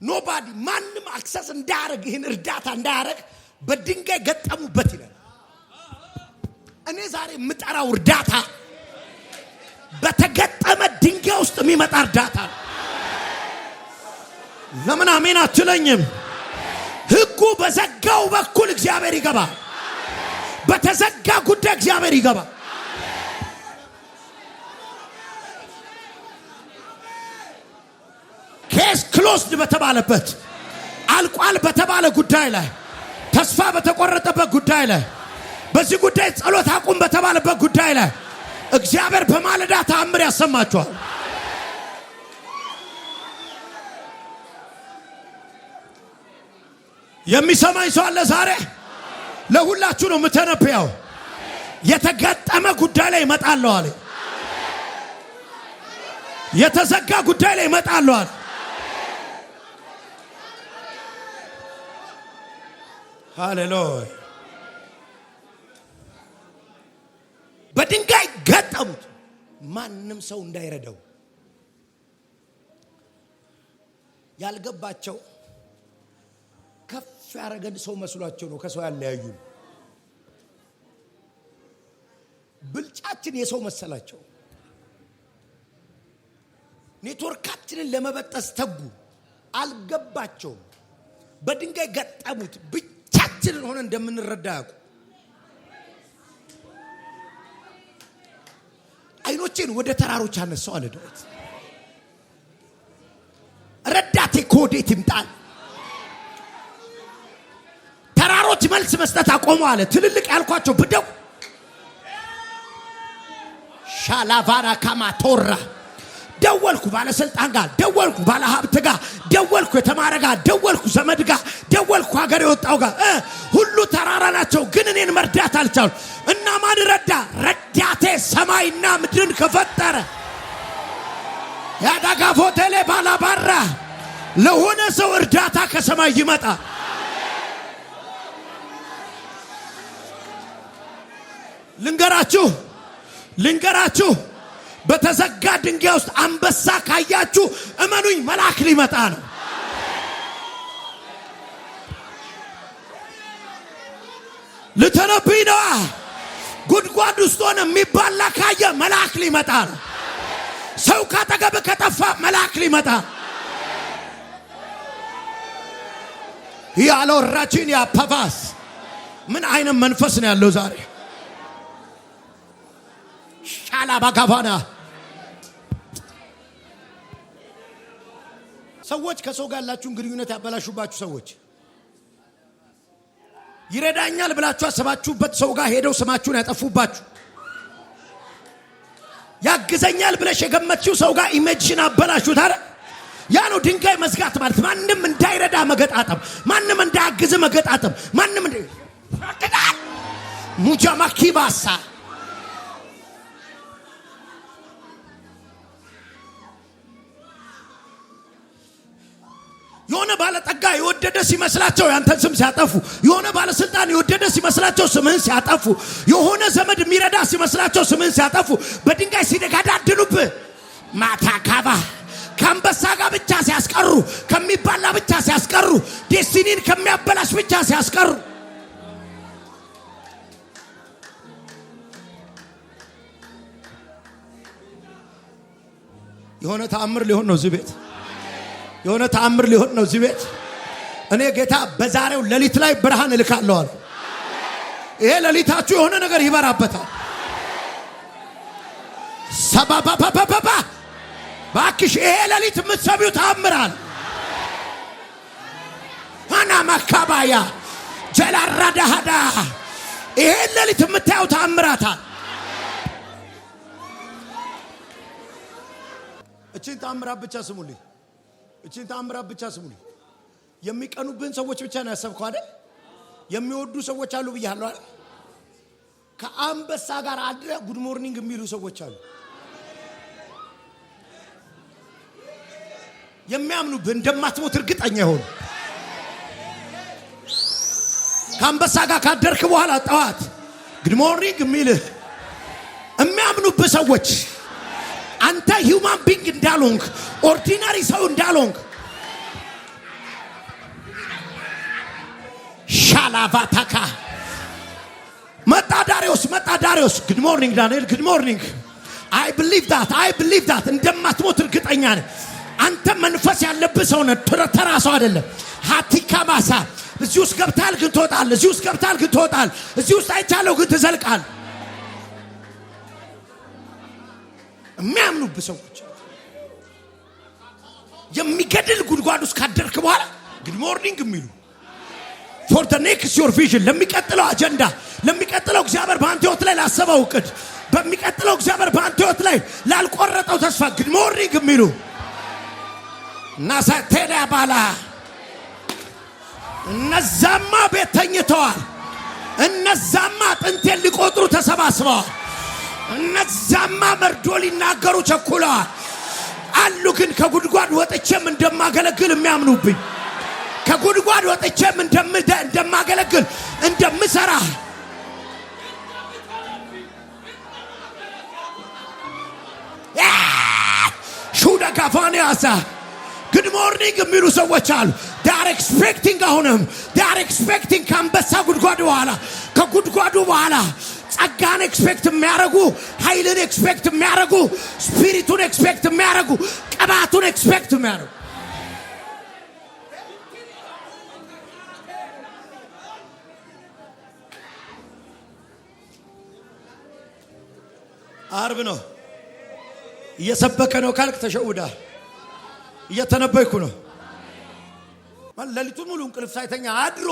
ኖባዲ ማንም አክሰስ እንዳያረግ ይህን እርዳታ እንዳያረግ በድንጋይ ገጠሙበት ይላል። እኔ ዛሬ የምጠራው እርዳታ በተገጠመ ድንጋይ ውስጥ የሚመጣ እርዳታ ነው። ለምን አሜን አትለኝም? ሕጉ በዘጋው በኩል እግዚአብሔር ይገባል። በተዘጋ ጉዳይ እግዚአብሔር ይገባል። ኬስ ክሎዝድ በተባለበት አልቋል በተባለ ጉዳይ ላይ ተስፋ በተቆረጠበት ጉዳይ ላይ በዚህ ጉዳይ ጸሎት አቁም በተባለበት ጉዳይ ላይ እግዚአብሔር በማለዳ ተአምር ያሰማቸዋል። የሚሰማኝ ሰው አለ ዛሬ? ለሁላችሁ ነው የምተነብየው። የተገጠመ ጉዳይ ላይ እመጣለሁ አለ። የተዘጋ ጉዳይ ላይ እመጣለሁ አለ። ሃሌሉያ። በድንጋይ ገጠሙት። ማንንም ሰው እንዳይረዳው ያልገባቸው ከፍ ያረገን ሰው መስሏቸው ነው ከሰው ያለያዩ ብልጫችን የሰው መሰላቸው ኔትወርካችንን ለመበጠስ ተጉ አልገባቸው በድንጋይ ገጠሙት ብቻችንን ሆነ እንደምንረዳ ያቁ አይኖቼን ወደ ተራሮች አነሳው አለ ዳዊት ረዳቴ ኮዴት ይምጣል ተራሮች መልስ መስጠት አቆሙ አለ ትልልቅ ያልኳቸው ብደው ሻላቫራ ካማቶራ ደወልኩ ባለስልጣን ጋር ደወልኩ ባለሀብት ጋር ደወልኩ የተማረ ጋር ደወልኩ ዘመድ ጋር ደወልኩ ሀገር የወጣው ጋር ሁሉ ተራራ ናቸው ግን እኔን መርዳት አልቻሉ እና ማን ረዳ ረዳቴ ሰማይና ምድርን ከፈጠረ ያዳጋፎ ተለ ባላባራ ለሆነ ሰው እርዳታ ከሰማይ ይመጣ ልንገራችሁ በተዘጋ ድንጋይ ውስጥ አንበሳ ካያችሁ እመኑኝ መልአክ ሊመጣ ነው ልተነብይ ነው ጉድጓድ ውስጥ ሆነ የሚባላ ካየ መልአክ ሊመጣ ነው ሰው ካጠገብ ከጠፋ መልአክ ሊመጣ ያለው ራጂን ያፓቫስ ምን አይነት መንፈስ ነው ያለው ዛሬ ሻላ ባጋባና ሰዎች ከሰው ጋር ያላችሁን ግንኙነት ያበላሹባችሁ ሰዎች ይረዳኛል ብላችሁ አሰባችሁበት ሰው ጋር ሄደው ስማችሁን ያጠፉባችሁ ያግዘኛል ብለሽ የገመትሽው ሰው ጋር ኢሜጅሽን አበላሹት አይደል ያ ነው ድንጋይ መዝጋት ማለት ማንንም እንዳይረዳ መገጣጠም ማንንም እንዳያግዝ መገጣጠም ማንንም ሙጃማኪባሳ የሆነ ባለጠጋ የወደደ ሲመስላቸው ያንተን ስም ሲያጠፉ የሆነ ባለስልጣን የወደደ ሲመስላቸው ስምህን ሲያጠፉ የሆነ ዘመድ የሚረዳ ሲመስላቸው ስምህን ሲያጠፉ በድንጋይ ሲደጋዳድኑብ ማታካባ ከአንበሳ ጋር ብቻ ሲያስቀሩ ከሚባላ ብቻ ሲያስቀሩ ዴስቲኒን ከሚያበላሽ ብቻ ሲያስቀሩ የሆነ ተአምር ሊሆን ነው እዚህ ቤት የሆነ ተአምር ሊሆን ነው እዚህ ቤት እኔ ጌታ በዛሬው ሌሊት ላይ ብርሃን እልካለሁ አለ ይሄ ሌሊታችሁ የሆነ ነገር ይበራበታል ሰባባባባባ ባክሽ ይሄ ሌሊት የምትሰሚው ተአምር አለ አና ማካባያ ጀላራዳሃዳ ይሄ ሌሊት የምታየው ተአምራት አለ እቺን ተአምራት ብቻ ስሙልኝ እቺን ተአምራት ብቻ ስሙልኝ የሚቀኑብን ሰዎች ብቻ ነው ያሰብከው አይደል የሚወዱ ሰዎች አሉ ብያለሁ አይደል ከአንበሳ ጋር አድረ ጉድ ሞርኒንግ የሚሉ ሰዎች አሉ የሚያምኑብህ እንደማትሞት እርግጠኛ ይሆኑ ከአንበሳ ጋር ካደርክ በኋላ ጠዋት ጉድ ሞርኒንግ የሚልህ የሚያምኑብህ ሰዎች አንተ ሂውማን ቢንግ እንዳልሆንክ ኦርዲናሪ ሰው እንዳልሆንክ ሻላቫታካ መጣዳሪዮስ ጉድ ሞርኒንግ ዳንኤል ጉድ ሞርኒንግ አይ ቢሊቭ ዳት እንደማትሞት እርግጠኛ ነኝ አንተ መንፈስ ያለብህ ሰው ነህ ተራ ሰው አይደለም ሃቲካማሳ እዚህ ውስጥ ገብታል ግን ትወጣል እዚህ ውስጥ አይቻለው ግን ትዘልቃል የሚያምኑብህ ሰዎች የሚገድል ጉድጓድ ውስጥ ካደርክ በኋላ ጉድ ሞርኒንግ የሚሉ for the next your vision ለሚቀጥለው አጀንዳ ለሚቀጥለው እግዚአብሔር በአንተ ህይወት ላይ ላሰበው እቅድ በሚቀጥለው እግዚአብሔር በአንተ ህይወት ላይ ላልቆረጠው ተስፋ ጉድ ሞርኒንግ የሚሉ ናሳቴዳ ባላ እነዛማ ቤት ተኝተዋል እነዛማ ጥንቴን ሊቆጥሩ ተሰባስበዋል እነዛማ መርዶ ሊናገሩ ቸኩለዋል አሉ ግን ከጉድጓድ ወጥቼም እንደማገለግል የሚያምኑብኝ ከጉድጓድ ወጥቼም እንደማገለግል እንደምሰራ ጋፋኒያሳ ጉድ ሞርኒንግ የሚሉ ሰዎች አሉ። they are expecting አሁንም they are expecting ከአንበሳ ጉድጓዱ በኋላ ከጉድጓዱ በኋላ ጸጋን ኤክስፔክት የሚያረጉ ኃይልን ኤክስፔክት የሚያረጉ ስፒሪቱን ኤክስፔክት የሚያረጉ ቅባቱን ኤክስፔክት የሚያረጉ አርብ ነው እየሰበከ ነው ካልክ ተሸውዳ እየተነበይኩ ነው ለሊቱን ሙሉ እንቅልፍ ሳይተኛ አድሮ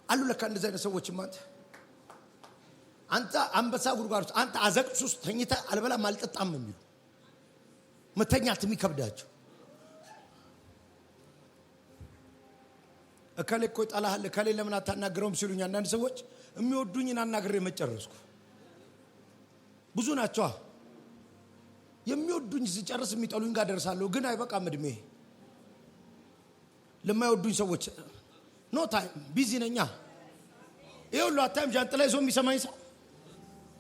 አሉ ለካ እንደዚህ አይነት ሰዎች አንተ አንበሳ ጉድጓድ ውስጥ አንተ አዘቅት ውስጥ ተኝተህ አልበላም አልጠጣም የሚሉ መተኛት የሚከብዳቸው እከሌ እኮ ይጣላል እከሌ ለምን አታናግረውም ሲሉኝ አንዳንድ ሰዎች የሚወዱኝን አናግሬ መጨረስኩ ብዙ ናቸው የሚወዱኝ ሲጨርስ የሚጠሉኝ ጋር ደርሳለሁ ግን አይበቃም እድሜ ለማይወዱኝ ሰዎች ኖ ታይም ቢዚ ነኛ ይሁሉ አታይም ጃንጥላ ይዞ የሚሰማኝ ሰው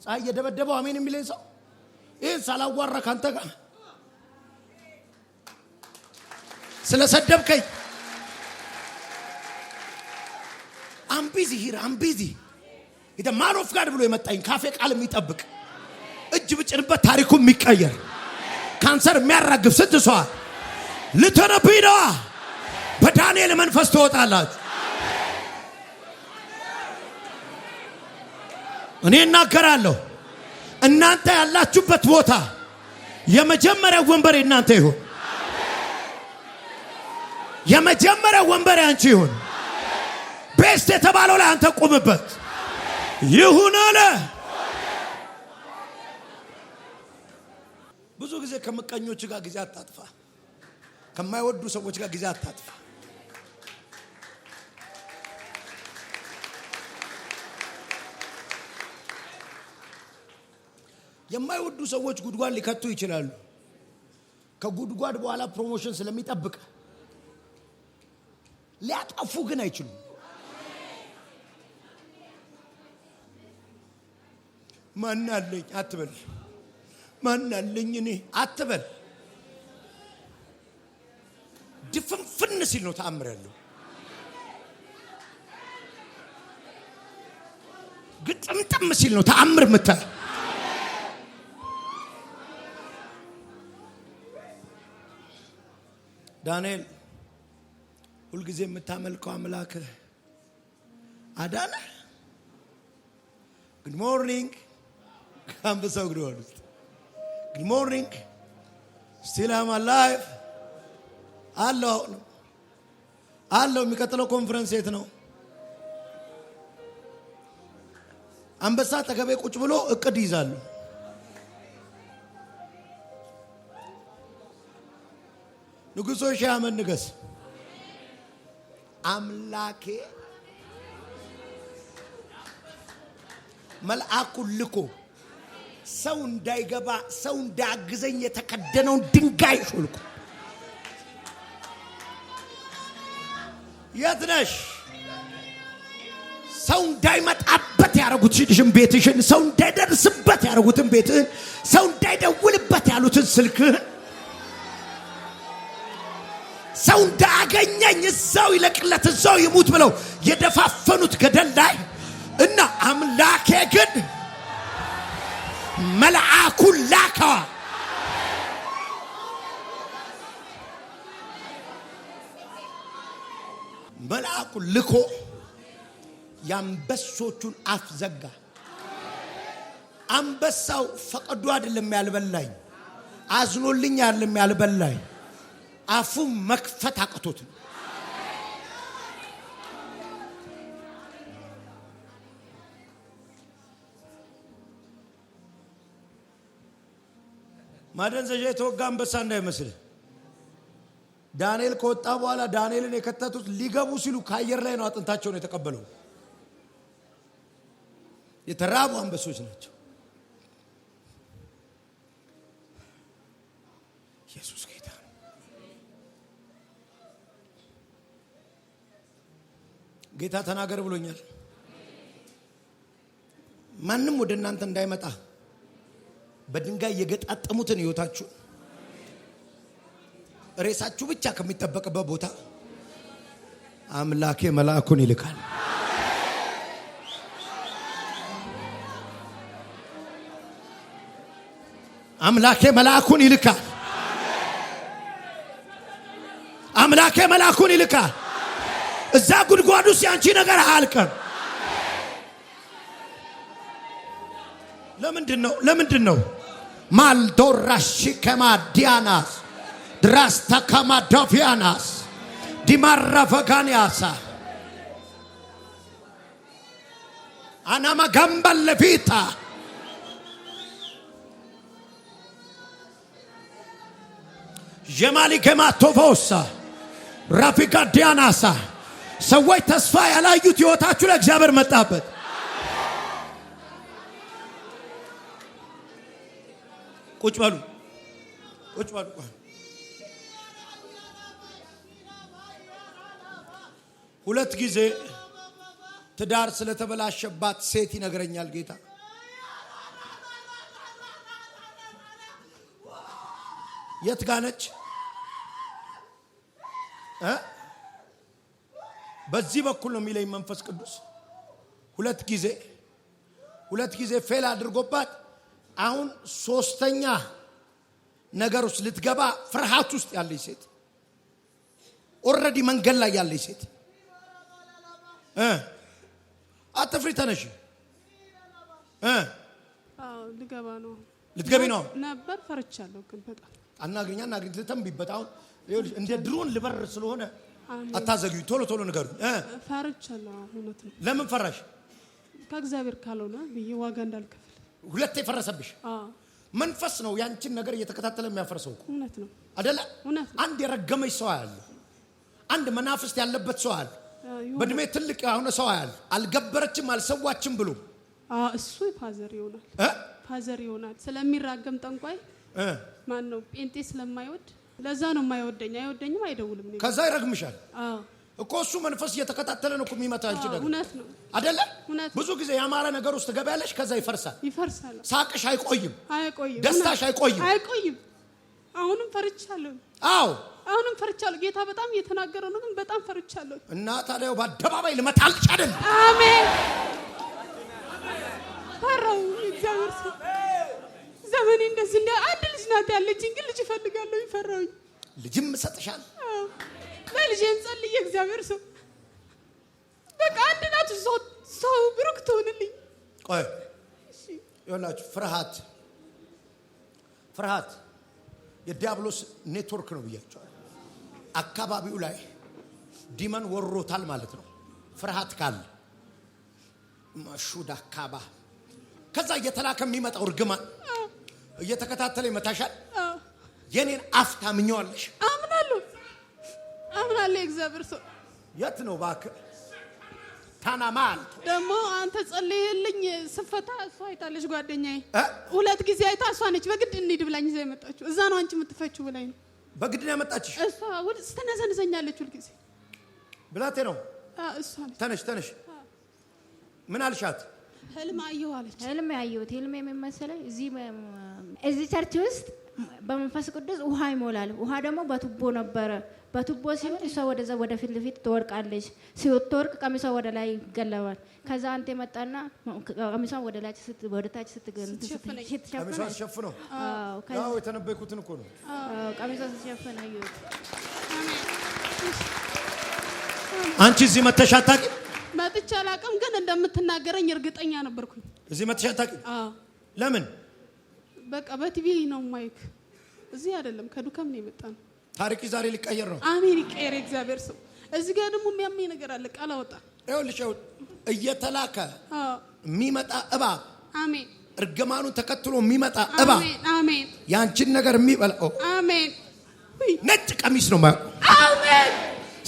ፀሐይ የደበደበው አሜን የሚለኝ ሰው ይሄን ሳላዋራ ካንተ ጋር ስለሰደብከኝ I'm busy here I'm busy the man of God ብሎ የመጣኝ ካፌ ቃል የሚጠብቅ እጅ ብጭንበት ታሪኩ የሚቀየር ካንሰር የሚያራግፍ ስትሷ ልተነብይና በዳንኤል መንፈስ ተወጣላችሁ እኔ እናገራለሁ እናንተ ያላችሁበት ቦታ የመጀመሪያው ወንበር እናንተ ይሁን የመጀመሪያው ወንበር አንቺ ይሁን ቤስት የተባለው ላይ አንተ ቆምበት ይሁን አለ ብዙ ጊዜ ከመቀኞች ጋር ጊዜ አታጥፋ ከማይወዱ ሰዎች ጋር ጊዜ አታጥፋ የማይወዱ ሰዎች ጉድጓድ ሊከቱ ይችላሉ ከጉድጓድ በኋላ ፕሮሞሽን ስለሚጠብቅ ሊያጠፉ ግን አይችሉም ማናለኝ አትበል ማናለኝ እኔ አትበል ድፍንፍን ሲል ነው ተአምር ያለው ግጥምጥም ሲል ነው ተአምር መታ ዳንኤል ሁልጊዜ የምታመልከው አምላክ አዳነ good morning አንበሳው ጉድጓድ ውስጥ good morning still I'm alive አለው የሚቀጥለው ኮንፈረንስ የት ነው አንበሳ ተገበ ቁጭ ብሎ እቅድ ይዛሉ ንጉሶ ሻመን ንገስ አምላኬ መልአኩ ልኮ ሰው እንዳይገባ ሰው እንዳግዘኝ የተከደነው ድንጋይ ሾልኩ የትነሽ ሰው እንዳይመጣበት ያረጉት ሽድሽም ቤትሽን ሰው እንዳይደርስበት ያረጉትን ቤትህን ሰው እንዳይደውልበት ያሉትን ስልክህን ሰው እንዳገኘኝ እዛው ይለቅለት እዛው ይሙት ብለው የደፋፈኑት ገደል ላይ እና አምላኬ ግን መልአኩን ላከ መልአኩን ልኮ ያንበሶቹን አፍ ዘጋ አንበሳው ፈቅዶ አይደለም ያልበላኝ አዝኖልኝ አይደለም ያልበላኝ አፉ መክፈት አቅቶት ነው ማደንዘዣ የተወጋ አንበሳ እንዳይመስል ዳንኤል ከወጣ በኋላ ዳንኤልን የከተቱት ሊገቡ ሲሉ ከአየር ላይ ነው አጥንታቸውን የተቀበለው የተራቡ አንበሶች ናቸው ኢየሱስ ጌታ ጌታ ተናገር ብሎኛል ማንም ወደ እናንተ እንዳይመጣ በድንጋይ የገጣጠሙትን ህይወታችሁ ሬሳችሁ ብቻ ከሚጠበቅበት ቦታ አምላኬ መልአኩን ይልካል። አምላኬ መልአኩን ይልካል። አምላኬ መልአኩን ይልካል። እዛ ጉድጓድ ውስጥ ያንቺ ነገር አያልቅም። ለምንድን ነው ማልዶራሺ ከማዲያናስ ድራስታ ከማዶፊያናስ ዲማራፈጋኒያሳ አናማ ጋምባል ለፊታ ጀማሊ ከማቶፎሳ ራፊካ ዲያናሳ ሰዎች ተስፋ ያላዩት ህይወታችሁ ለእግዚአብሔር መጣበት። ቁጭ በሉ። ሁለት ጊዜ ትዳር ስለተበላሸባት ሴት ይነግረኛል ጌታ። የት ጋነች? በዚህ በኩል ነው የሚለኝ መንፈስ ቅዱስ። ሁለት ጊዜ ፌል አድርጎባት አሁን ሶስተኛ ነገር ውስጥ ልትገባ ፍርሃት ውስጥ ያለች ሴት፣ ኦሬዲ መንገድ ላይ ያለች ሴት አትፍሪ፣ ተነሽ። ልገባ ነው። ልትገቢ ነው ነበር ፈርቻለሁ፣ ግን በጣም አናግሪኛ ልተንብይበት። አሁን እንደ ድሮን ልበር ስለሆነ አታዘግዩ፣ ቶሎ ንገሩኝ። ፈርቻለሁ። እውነት ነው። ለምን ፈራሽ? ከእግዚአብሔር ካልሆነ ብዬ ዋጋ እንዳልከፍል። ሁለቴ ፈረሰብሽ። መንፈስ ነው ያንቺን ነገር እየተከታተለ የሚያፈርሰው። እውነት ነው አይደለ? እውነት ነው። አንድ የረገመሽ ሰው አለ፣ አንድ መናፍስት ያለበት ሰው አለ፣ በእድሜ ትልቅ የሆነ ሰው አለ። አልገበረችም አልሰዋችም ብሎ እሱ ፋዘር ይሆናል ስለሚራገም ጠንቋይ ማን ነው ጴንጤ ስለማይወድ ለዛ ነው የማይወደኝ። አይወደኝም፣ አይደውልም። ከዛ ይረግምሻል እኮ እሱ መንፈስ እየተከታተለ ነው እኮ የሚመታ አንቺ ነገር። እውነት ነው አይደለ? ብዙ ጊዜ ያማረ ነገር ውስጥ ገበያለሽ፣ ከዛ ይፈርሳል። ሳቅሽ አይቆይም፣ ደስታሽ አይቆይም። አሁንም ፈርቻለሁ። አሁንም ፈርቻለሁ። ጌታ በጣም እየተናገረ ነው፣ ግን በጣም ፈርቻለሁ። እና ታዲያ በአደባባይ ልመታልሽ አይደል? አሜን። ፈራው እግዚአብሔር ሰው ዘመኔ እንደዚህ እንደ አንድ ልጅ ናት ያለችኝ፣ ግን ልጅ እፈልጋለሁ። ይፈራውኝ ልጅም እሰጥሻለሁ። ለልጄም ጸልዬ እግዚአብሔር ሰው በቃ አንድ ናት። ሰው ብሩክ ትሆንልኝ። ቆይ ይኸውላችሁ፣ ፍርሃት የዲያብሎስ ኔትወርክ ነው ብያቸዋል። አካባቢው ላይ ዲመን ወሮታል ማለት ነው። ፍርሃት ካለ ማሹዳ ካባ ከዛ እየተላከ የሚመጣው እርግማን እየተከታተለ ይመታሻል። የኔን አፍ ታምኘዋለሽ? አምናለሁ። እግዚአብሔር ሰው የት ነው እባክህ? ታናማል ደግሞ አንተ ጸልይልኝ ስፈታ እሷ አይታለሽ። ጓደኛዬ ሁለት ጊዜ አይታ እሷ ነች በግድ እንሂድ ብላኝ ይዛ የመጣችው። እዛ ነው አንቺ የምትፈችው ብላኝ ነው። በግድ ነው ያመጣችሽ? እሷ ስትነዘንዘኛለች ሁሉ ጊዜ ብላቴ ነው። እሷ ነች። ተነሽ። ምን አልሻት? ህልም አየሁ አለች። ህልም ያየሁት የሚመሰለኝ እዚህ ቸርች ውስጥ በመንፈስ ቅዱስ ውሃ ይሞላል። ውሃ ደግሞ በቱቦ ነበረ። በቱቦ ሲሆን እሷ ወደዛ ወደ ፊት ለፊት ትወርቃለች። ስትወርቅ ቀሚሷ ወደ ላይ ይገለባል። ከዛ አንተ መጣና ቀሚሷን ወደ ታች ስትሸፍነው ያው የተነበይኩትን እኮ ነው። ቀሚሷ ስትሸፍን አየሁት። አንቺ እዚህ መተሽ አታውቂም? መጥቼ አላውቅም፣ ግን እንደምትናገረኝ እርግጠኛ ነበርኩኝ። እዚህ መተሽ አታውቂም? ለምን? በቃ በቲቪ ነው ማይክ። እዚህ አይደለም፣ ከዱከም ነው የመጣነው። ታሪክ ዛሬ ሊቀየር ነው። አሜን። ይቀየር እግዚአብሔር ሰው። እዚህ ጋር ደግሞ የሚያመኝ ነገር አለ። ቃል አወጣ። ይኸውልሽ እየተላከ የሚመጣ እባብ፣ አሜን። እርግማኑን ተከትሎ የሚመጣ እባብ፣ አሜን። ያንቺን ነገር የሚበላው፣ አሜን። ነጭ ቀሚስ ነው ማየው፣ አሜን።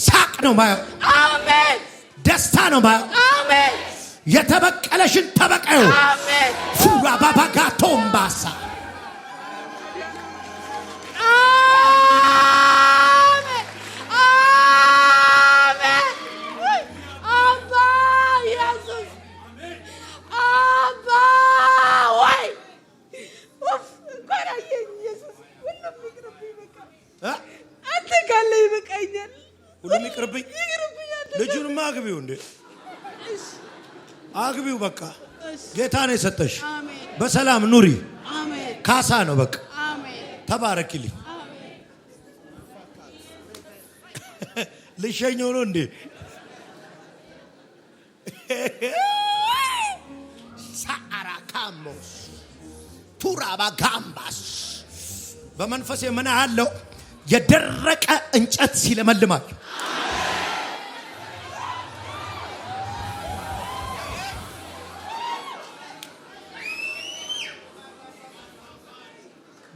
ሳቅ ነው ማየው፣ አሜን። ደስታ ነው ማየው፣ አሜን። የተበቀለሽን ተበቀዩ፣ አሜን። ፉራ ባባጋቶምባሳ Abba, why? አግቢው እንዴ አግቢው በቃ ጌታ ነው የሰጠሽ በሰላም ኑሪ ካሳ ነው በቃ ተባረክልኝ ልሸኘው ነው እንዴ ሳራ ካሞስ ቱራባ ጋምባስ በመንፈስ የምን ያለው የደረቀ እንጨት ሲለመልማል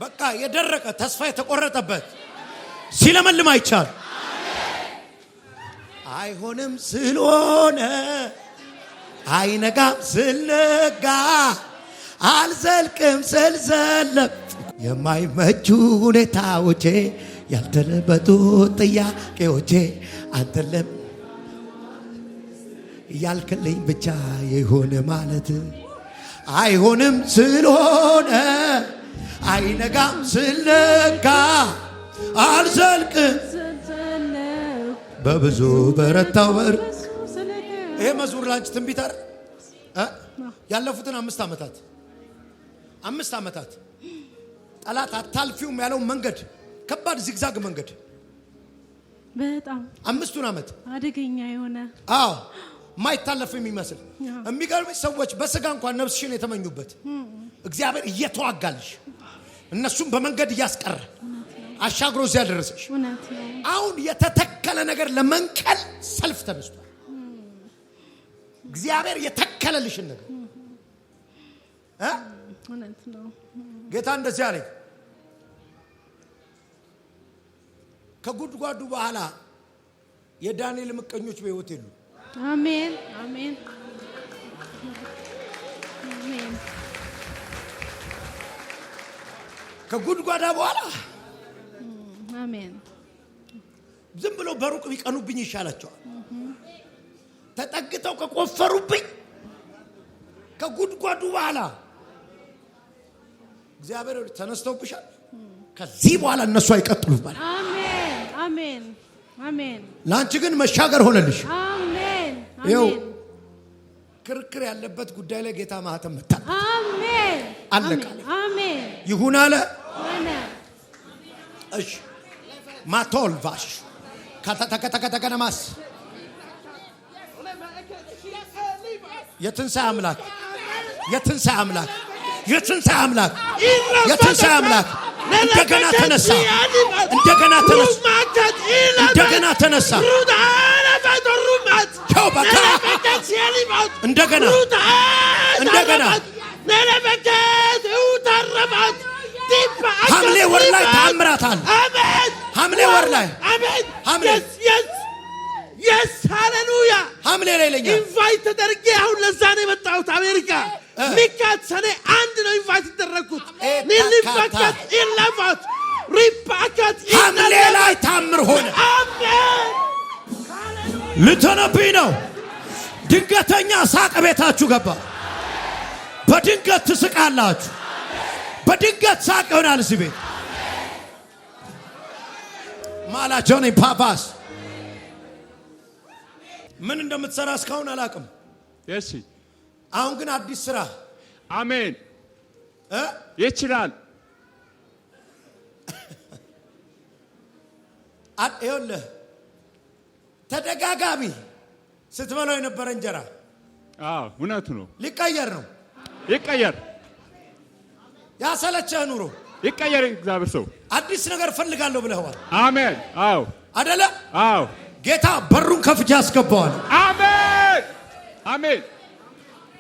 በቃ የደረቀ ተስፋ የተቆረጠበት ሲለመልም አይቻል አይሆንም ስለሆነ አይነጋም ስለነጋ አልዘልቅም ስልዘለም የማይመቹ ሁኔታዎቼ ያልተለበጡ ጥያቄዎቼ አንተለም ያልከልኝ ብቻ ይሆን ማለት አይሆንም ስለሆነ አይነጋም ስለነጋ አልዘልቅም በብዙ በረታው በር ይሄ መዝሙር ላንቺ ትንቢት አይደል ያለፉትን 5 ዓመታት ጠላት አታልፊውም ያለው መንገድ ከባድ ዚግዛግ መንገድ በጣም 5 ዓመት አደገኛ የሆነ ማይታለፍ የሚመስል የሚገርም ሰዎች በስጋ እንኳን ነፍስሽን የተመኙበት እግዚአብሔር እየተዋጋልሽ እነሱም በመንገድ እያስቀረ አሻግሮ እዚያ ደረሰሽ አሁን የተተከለ ነገር ለመንቀል ሰልፍ ተነስቷል እግዚአብሔር የተከለልሽን ነገር እውነት ነው ጌታ እንደዚህ አለኝ ከጉድጓዱ በኋላ የዳንኤል ምቀኞች በሕይወት የሉ አሜን አሜን አሜን ከጉድጓዳ በኋላ አሜን ዝም ብሎ በሩቅ ቢቀኑብኝ ይሻላቸዋል ተጠግተው ከቆፈሩብኝ ከጉድጓዱ በኋላ እግዚአብሔር ተነስተውብሻል ከዚህ በኋላ እነሱ አይቀጥሉባል አሜን አሜን አሜን ላንቺ ግን መሻገር ሆነልሽ አሜን ይኸው ክርክር ያለበት ጉዳይ ላይ ጌታ ማህተም መታ አሜን አለቀ አሜን ይሁን አለ ሆነ እሺ ማቶልቫሽ ከተከተከተከነማስ የትንሣኤ አምላክ የትንሣኤ አምላክ የትንሣኤ አምላክ የትንሣኤ አምላክ እንደገና ተነሳ እንደገና ተነሳ እንደገና ተነሳ እንደገና እንደገና ሐምሌ ወር ላይ ተአምራት አለ ሐምሌ ወር ላይ ሐምሌ የስ ሃሌሉያ ሐምሌ ላይ ለኛ ኢንቫይት ተደርጌ አሁን ለዛ ነው የመጣሁት አሜሪካ ሚካት ሰኔ 1 ነው ኢንቫይት ተደረኩት ንልፋካት ኢላፋት ሪፓካት ሐምሌ ላይ ታምር ሆነ አሜን ልትነብይ ነው ድንገተኛ ሳቅ ቤታችሁ ገባ በድንገት ትስቃላችሁ በድንገት ሳቅ ይሆናል እዚህ ቤት ማላጆኔ ፓፓስ ምን እንደምትሰራ እስካሁን አላውቅም እሺ አሁን ግን አዲስ ስራ አሜን ይችላል ይኸውልህ ተደጋጋሚ ስትበላው የነበረ እንጀራ እውነቱ ነው ሊቀየር ነው ይቀየር ያሰለቸህ ኑሮ ይቀየር እግዚአብሔር ሰው አዲስ ነገር ፈልጋለሁ ብለዋል አሜን አደለ ጌታ በሩን ከፍቼ አስገባዋል አሜን አሜን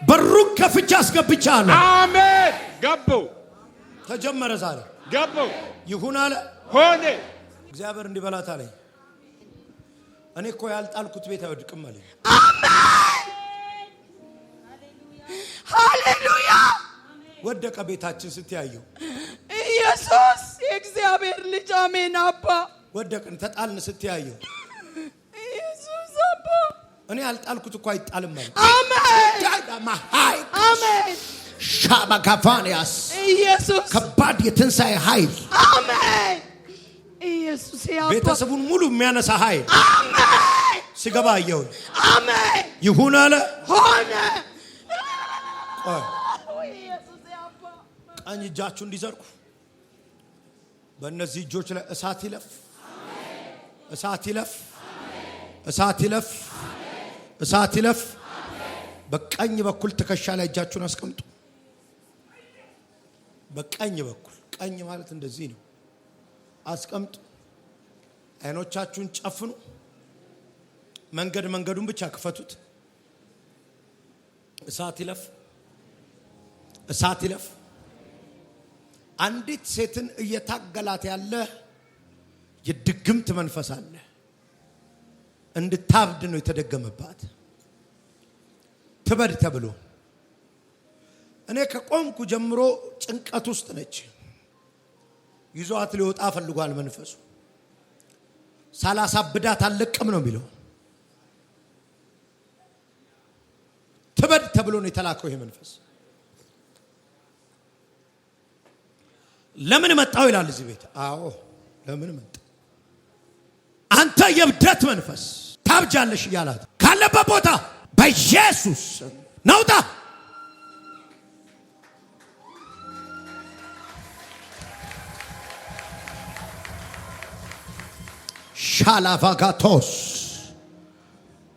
በሩን ከፍቼ አስገብቻለሁ አሜን ገቡ ተጀመረ ዛሬ ገቡ ይሁን አለ ሆነ እግዚአብሔር እንዲበላት አለኝ እኔ እኮ ያልጣልኩት ቤት አይወድቅም አለኝ አሜን ሃሌሉያ ወደቀ ቤታችን ስትያየው ኢየሱስ የእግዚአብሔር ልጅ አሜን አባ ወደቅን ተጣልን ስትያየው ኢየሱስ አባ እኔ ያልጣልኩት እኮ አይጣልም ማለት አሜን አሜን ሻባካፋንያስ ኢየሱስ ከባድ የትንሣኤ ኃይል አሜን ኢየሱስ ያባ ቤተሰቡን ሙሉ የሚያነሳ ኃይል አሜን ሲገባ አየሁ። አሜን ይሁን አለ ሆነ። ቀኝ እጃችሁ እንዲዘርጉ በእነዚህ እጆች ላይ እሳት ይለፍ፣ እሳት ይለፍ፣ እሳት ይለፍ፣ እሳት ይለፍ። በቀኝ በኩል ትከሻ ላይ እጃችሁን አስቀምጡ። በቀኝ በኩል ቀኝ ማለት እንደዚህ ነው። አስቀምጡ። አይኖቻችሁን ጨፍኑ። መንገዱን ብቻ ክፈቱት። እሳት ይለፍ፣ እሳት ይለፍ። አንዲት ሴትን እየታገላት ያለ የድግምት መንፈስ አለ። እንድታብድ ነው የተደገመባት። ትበድ ተብሎ እኔ ከቆምኩ ጀምሮ ጭንቀት ውስጥ ነች። ይዟት ሊወጣ ፈልጓል መንፈሱ። ሳላሳብዳት አልለቅም ነው የሚለው። ትበድ ተብሎ ነው የተላከው ይሄ መንፈስ። ለምን መጣው ይላል እዚህ ቤት። አዎ ለምን መጣ? አንተ የብደት መንፈስ ታብጃለሽ እያላት ካለበት ቦታ በኢየሱስ ነውጣ። ሻላቫጋቶስ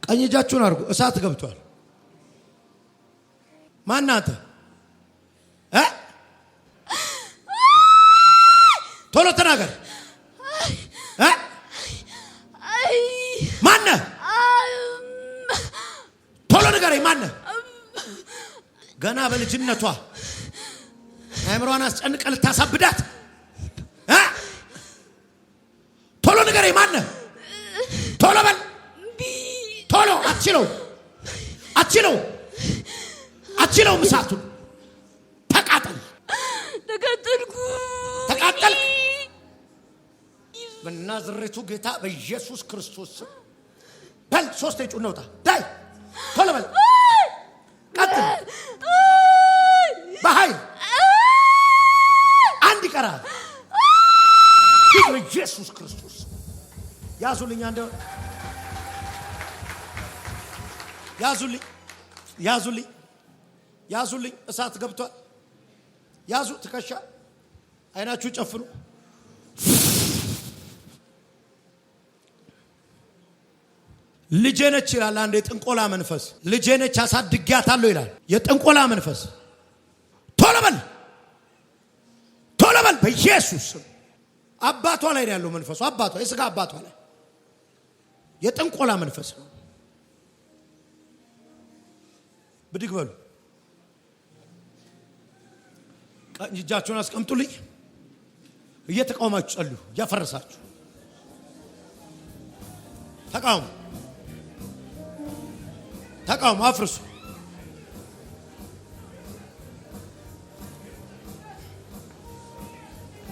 ቀኝ እጃችሁን አድርጉ። እሳት ገብቷል። ማናንተ ቶሎ ተናገር። ማነ ቶሎ ንገረኝ። ማነ ገና በልጅነቷ አእምሮዋን አስጨንቀህ ልታሳብዳት ቶሎ ንገረኝ። ማነ ቶሎ በል ቶሎ። አችለው እሳቱን ተቃጠል። ተቃጠል በናዝሬቱ ጌታ በኢየሱስ ክርስቶስ ስም። በል ሶስት እጩ ነውጣ። ዳይ ቶሎ በል ቀጥል። በኃይል አንድ ይቀራል። በኢየሱስ ክርስቶስ ያዙልኝ። አንዴው ያዙልኝ። እሳት ገብቷል። ያዙ። ትከሻ አይናችሁ ጨፍኑ። ልጄ ነች ይላል አንድ የጥንቆላ መንፈስ። ልጄ ነች አሳድጊያታለሁ ይላል የጥንቆላ መንፈስ። ቶሎ በል በኢየሱስ አባቷ ላይ ነው ያለው መንፈሱ። አባቷ የሥጋ አባቷ ላይ የጥንቆላ መንፈስ ነው። ብድግ በሉ። ቀኝ እጃችሁን አስቀምጡልኝ። እየተቃወማችሁ ጸልዩ። እያፈረሳችሁ ተቃውሙ፣ አፍርሱ።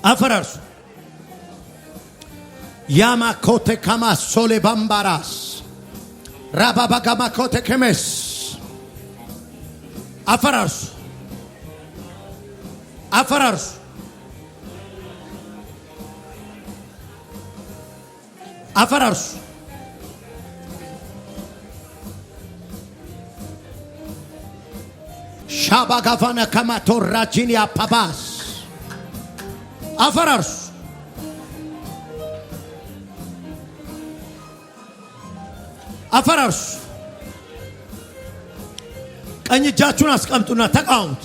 አፈራርሱ። ያማኮቴ ካማስ ሶሌ ባምባራስ ራባባጋማኮቴ ከመስ አፈራርሱ። ሻባጋፋና ከማቶራጂኒያ ፓባስ አፈራርሱ። ቀኝ እጃችሁን አስቀምጡና ተቃውሙት።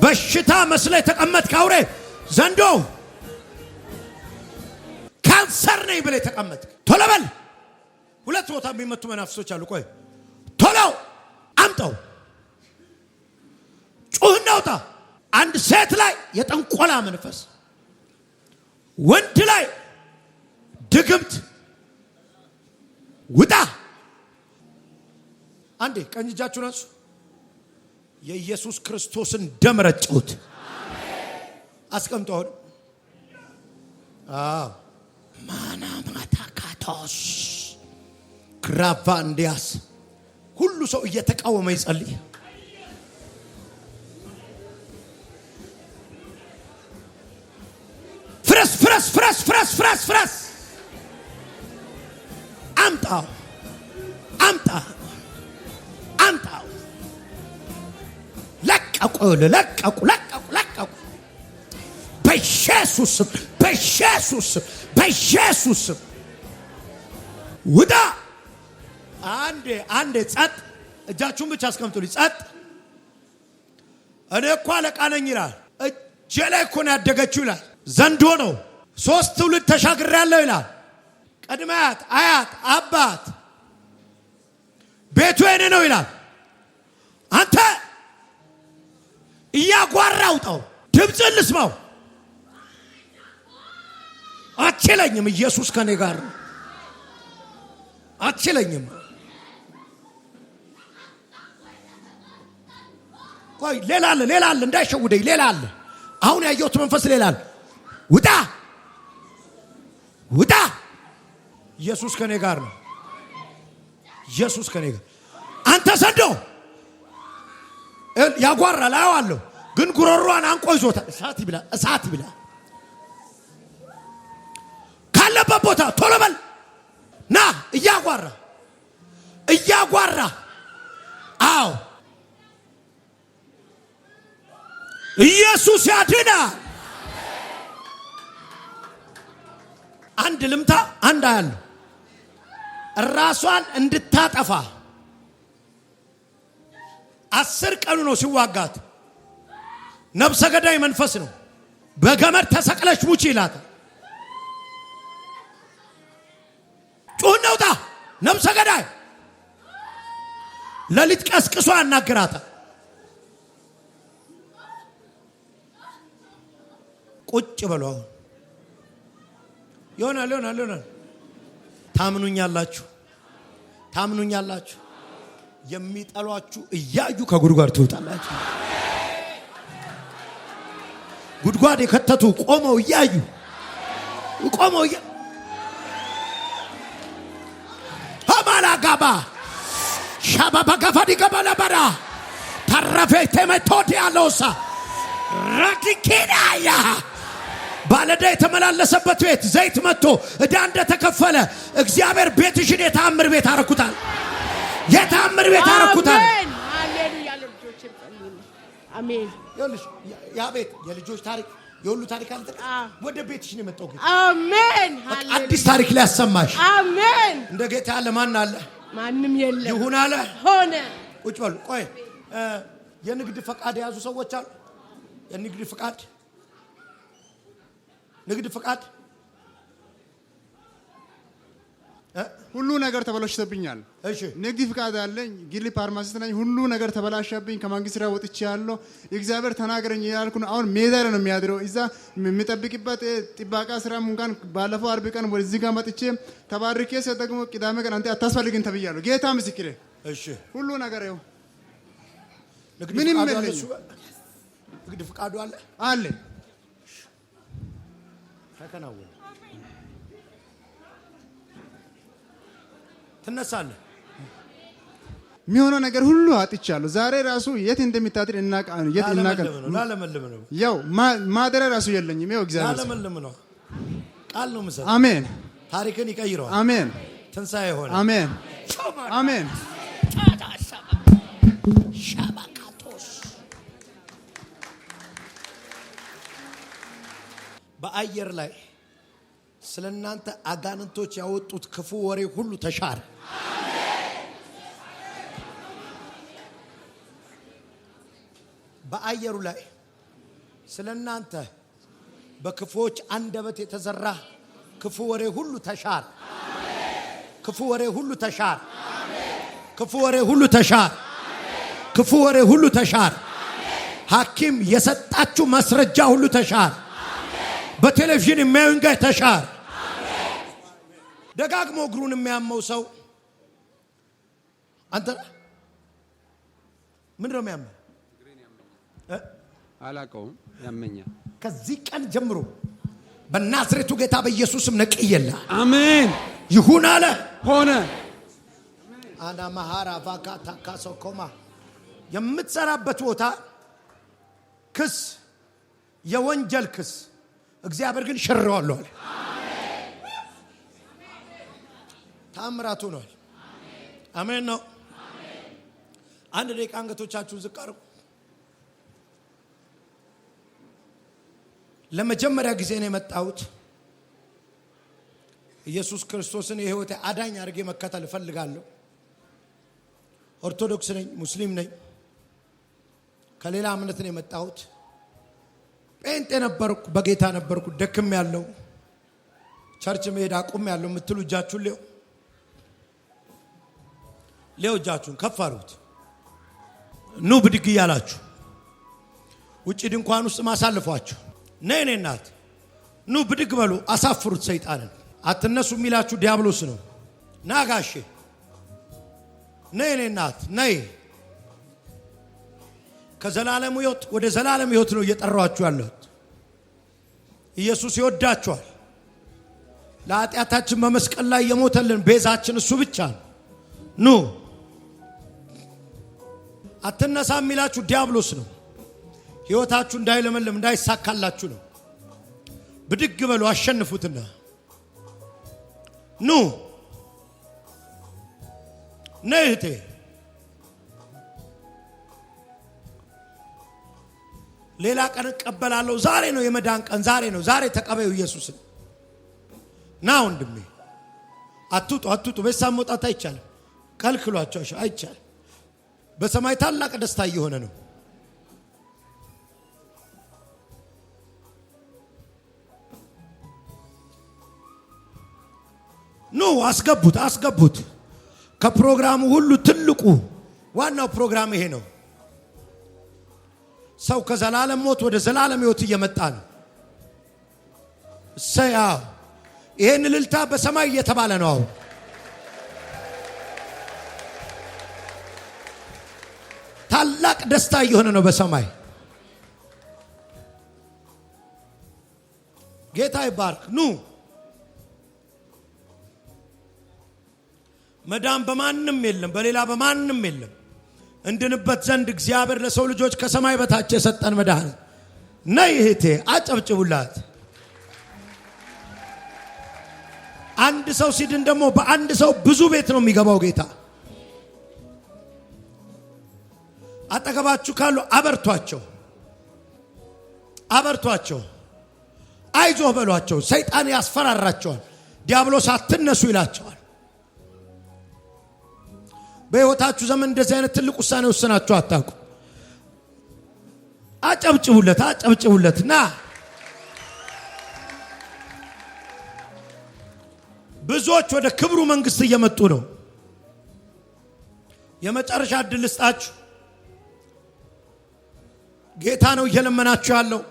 በሽታ መስለ የተቀመጥክ አውሬ ዘንዶ ካንሰር ነኝ ብለህ የተቀመጥክ ቶሎ በል። ሁለት ቦታ የሚመቱ መናፍሶች አሉ። ቆይ ቶሎ አምጠው። ጩህና ውጣ። አንድ ሴት ላይ የጠንቆላ መንፈስ፣ ወንድ ላይ ድግምት ውጣ። አንዴ ቀኝ እጃችሁን አንሱ። የኢየሱስ ክርስቶስን ደም ረጨሁት። አስቀምጡ። አሁን ማና ማታካቶስ ክራቫንዲያስ ሁሉ ሰው እየተቃወመ ይጸልይ። ፍረስ አምጣው ለቀቁ በኢየሱስ ውጣ አንዴ ጸጥ እጃችሁን ብቻ አስቀምጡልኝ ጸጥ እኔ እኮ አለቃ ነኝ ይላል እጄ ላይ እኮ ነው ያደገችው ይላል ዘንዶ ነው 3 ትውልድ ተሻግሬያለሁ ይላል ቀድመያት አያት አባት ቤቱ የኔ ነው ይላል አንተ እያጓራውጣው ድምፅን ልስማው አትችለኝም ኢየሱስ ከኔ ጋር አትችለኝም ቆይ ሌላ አለ እንዳይሸውደኝ ሌላ አለ አሁን ያየሁት መንፈስ ሌላ አለ ውጣ ኢየሱስ ከኔ ጋር ነው ኢየሱስ ከኔ ጋር አንተ ሰዶ ያጓራል አየዋለሁ ግን ጉሮሮዋን አንቆ ይዞታል እሳት ይብላ ካለበት ቦታ ቶሎ በል ና እያጓራ አዎ ኢየሱስ ያድናል አንድ ልምታ አንድ አያለሁ ራሷን እንድታጠፋ 10 ቀኑ ነው ሲዋጋት ነፍሰ ገዳይ መንፈስ ነው በገመድ ተሰቅለሽ ሙቺ ይላታል ጩኸውታ ነፍሰ ገዳይ ለሊት ቀስቅሶ ያናግራታል ቁጭ በሉ አሁን ይሆናል ታምኑኛላችሁ የሚጠሏችሁ እያዩ ከጉድጓድ ትወጣላችሁ ጉድጓድ የከተቱ ቆመው እያዩ አማላጋባ ሻባባጋፋዲ ገባላባራ ተረፈ ተመቶት ያለውሳ ረኪኪናያ ባለዳ የተመላለሰበት ቤት ዘይት መጥቶ እዳ እንደተከፈለ እግዚአብሔር ቤትሽን የታምር ቤት አረኩታል አሜን ሃሌሉያ ለልጆች ጸልዩልኝ አሜን ይኸውልሽ ያ ቤት የልጆች ታሪክ የሁሉ ታሪክ አለ ወደ ቤትሽ ነው የመጣው አሜን ሃሌሉያ አዲስ ታሪክ ላይ ያሰማሽ አሜን እንደ ጌታ ያለ ማን አለ ማንም የለም ይሁን አለ ሆነ ቁጭ በሉ ቆይ የንግድ ፈቃድ የያዙ ሰዎች አሉ የንግድ ፈቃድ ሁሉ ነገር ተበላሽቶብኛል እሺ ንግድ ፍቃድ አለኝ ግል ፋርማሲስት ነኝ ሁሉ ነገር ተበላሽብኝ ከመንግስት ስራ ወጥቻለሁ እግዚአብሔር ተናገረኝ ያልኩ አሁን ሜዳ ላይ ነው የሚያድረው እዛ የሚጠብቅበት ጥባቃ ስራ እንኳን ባለፈው አርብ ቀን ወደዚህ ጋር መጥቼ ተባርኬ ሰጠቅሞ ቅዳሜ ቀን አንተ አታስፈልግን ተብያለሁ ጌታ ምስክሬ እሺ ሁሉ ነገር ይኸው ምንም የለኝ ንግድ ፍቃዱ አለ ተከናወነ ትነሳለህ የሚሆነው ነገር ሁሉ አጥቻለሁ ዛሬ ራሱ የት እንደሚታድር እናቃን ላለመልም ነው ያው ማደረ ራሱ የለኝም ይኸው እግዚአብሔር ላለመልም ነው ቃል ነው መሰለኝ አሜን ታሪክን ይቀይረዋል አሜን ትንሳኤ ሆነ አሜን ሻባካቶስ በአየር ላይ ስለናንተ አጋንንቶች ያወጡት ክፉ ወሬ ሁሉ ተሻረ በአየሩ ላይ ስለናንተ በክፉዎች አንደበት የተዘራ ክፉ ወሬ ሁሉ ተሻረ ክፉ ወሬ ሁሉ ተሻረ ሐኪም የሰጣችሁ ማስረጃ ሁሉ ተሻረ በቴሌቪዥን የሚያዩን ጋር ተሻረ ደጋግሞ እግሩን የሚያመው ሰው አንተ ምንድነው የሚያመው አላቀውም ያመኛል ከዚህ ቀን ጀምሮ በናዝሬቱ ጌታ በኢየሱስም ነቅየላ አሜን ይሁን አለ ሆነ አና ማሃራ ቫካታ ካሶኮማ የምትሰራበት ቦታ ክስ የወንጀል ክስ እግዚአብሔር ግን ሽረዋለሁ አለ ታምራት ሆኗል። አሜን ነው። አንድ ደቂቃ አንገቶቻችሁን ዝቅ አድርጉ። ለመጀመሪያ ጊዜ ነው የመጣሁት ኢየሱስ ክርስቶስን የህይወቴ አዳኝ አድርጌ መከተል እፈልጋለሁ። ኦርቶዶክስ ነኝ፣ ሙስሊም ነኝ፣ ከሌላ እምነት ነው የመጣሁት። ጴንጤ ነበርኩ፣ በጌታ ነበርኩ፣ ደክም ያለው ቸርች መሄድ አቁም ያለው የምትሉ እጃችሁን ሌው እጃችሁን ከፍ አድርጉት። ኑ ብድግ እያላችሁ ውጪ ድንኳን ውስጥ ማሳልፏችሁ ነይ እናት ኑ ብድግ በሉ። አሳፍሩት ሰይጣንን። አትነሱ የሚላችሁ ዲያብሎስ ነው። ናጋሼ ነይ እናት ነይ። ከዘላለም ሕይወት ወደ ዘላለም ሕይወት ነው እየጠራችሁ ያለሁት። ኢየሱስ ይወዳችኋል። ለኃጢአታችን በመስቀል ላይ የሞተልን ቤዛችን እሱ ብቻ ነው። ኑ አትነሳ የሚላችሁ ዲያብሎስ ነው። ሕይወታችሁ እንዳይለመልም እንዳይሳካላችሁ ነው። ብድግ በሉ አሸንፉትና ኑ ነይ እህቴ። ሌላ ቀን እቀበላለሁ። ዛሬ ነው የመዳን ቀን። ዛሬ ነው። ዛሬ ተቀበዩ ኢየሱስን። ና ወንድሜ አትውጡ። በሳም መውጣት አይቻልም። ከልክሏቸው አይቻልም። በሰማይ ታላቅ ደስታ እየሆነ ነው። ኑ አስገቡት። ከፕሮግራሙ ሁሉ ትልቁ ዋናው ፕሮግራም ይሄ ነው። ሰው ከዘላለም ሞት ወደ ዘላለም ሕይወት እየመጣ ነው። ሰያው ይሄን ልልታ በሰማይ እየተባለ ነው። ታላቅ ደስታ እየሆነ ነው በሰማይ። ጌታ ይባርክ። ኑ መዳን በማንም የለም፣ በሌላ በማንም የለም። እንድንበት ዘንድ እግዚአብሔር ለሰው ልጆች ከሰማይ በታች የሰጠን መዳን። ነይ እህቴ አጨብጭቡላት። አንድ ሰው ሲድን ደግሞ በአንድ ሰው ብዙ ቤት ነው የሚገባው ጌታ። አጠገባችሁ ካሉ አበርቷቸው፣ አይዞህ በሏቸው። ሰይጣን ያስፈራራቸዋል። ዲያብሎስ አትነሱ ይላቸዋል። በሕይወታችሁ ዘመን እንደዚህ አይነት ትልቅ ውሳኔ ወስናችሁ አታውቁ። አጨብጭቡለት። ና ብዙዎች ወደ ክብሩ መንግስት እየመጡ ነው። የመጨረሻ ዕድል ልስጣችሁ። ጌታ ነው እየለመናችሁ ያለው።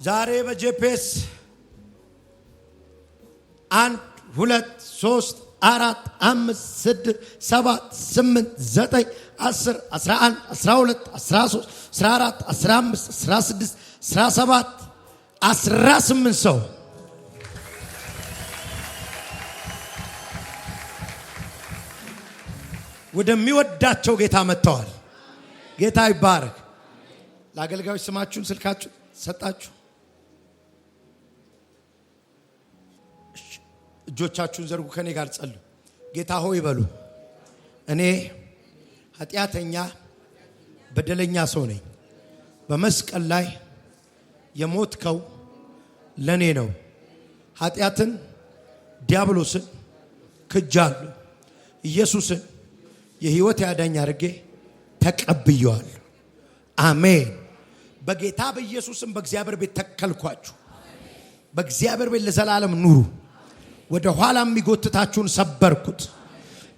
ዛሬ በጄፒኤስ 1 2 3 4 5 6 7 8 9 10 11 12 13 14 15 16 17 18 ሰው ወደሚወዳቸው ጌታ መጥተዋል። ጌታ ይባረክ። ለአገልጋዮች ስማችሁን ስልካችሁ ሰጣችሁ። እጆቻችሁን ዘርጉ። ከኔ ጋር ጸልዩ። ጌታ ሆይ በሉ። እኔ ኃጢአተኛ በደለኛ ሰው ነኝ። በመስቀል ላይ የሞትከው ለኔ ነው። ኃጢአትን ዲያብሎስን ክጃለሁ። ኢየሱስን የሕይወት ያዳኝ አድርጌ ተቀብየዋለሁ። አሜን። በጌታ በኢየሱስም በእግዚአብሔር ቤት ተከልኳችሁ። በእግዚአብሔር ቤት ለዘላለም ኑሩ። ወደ ኋላ የሚጎትታችሁን ሰበርኩት።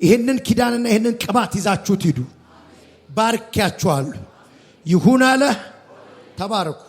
ይህንን ኪዳንና ይህንን ቅባት ይዛችሁት ሂዱ። ባርኪያችኋለሁ። ይሁን አለ። ተባረኩ።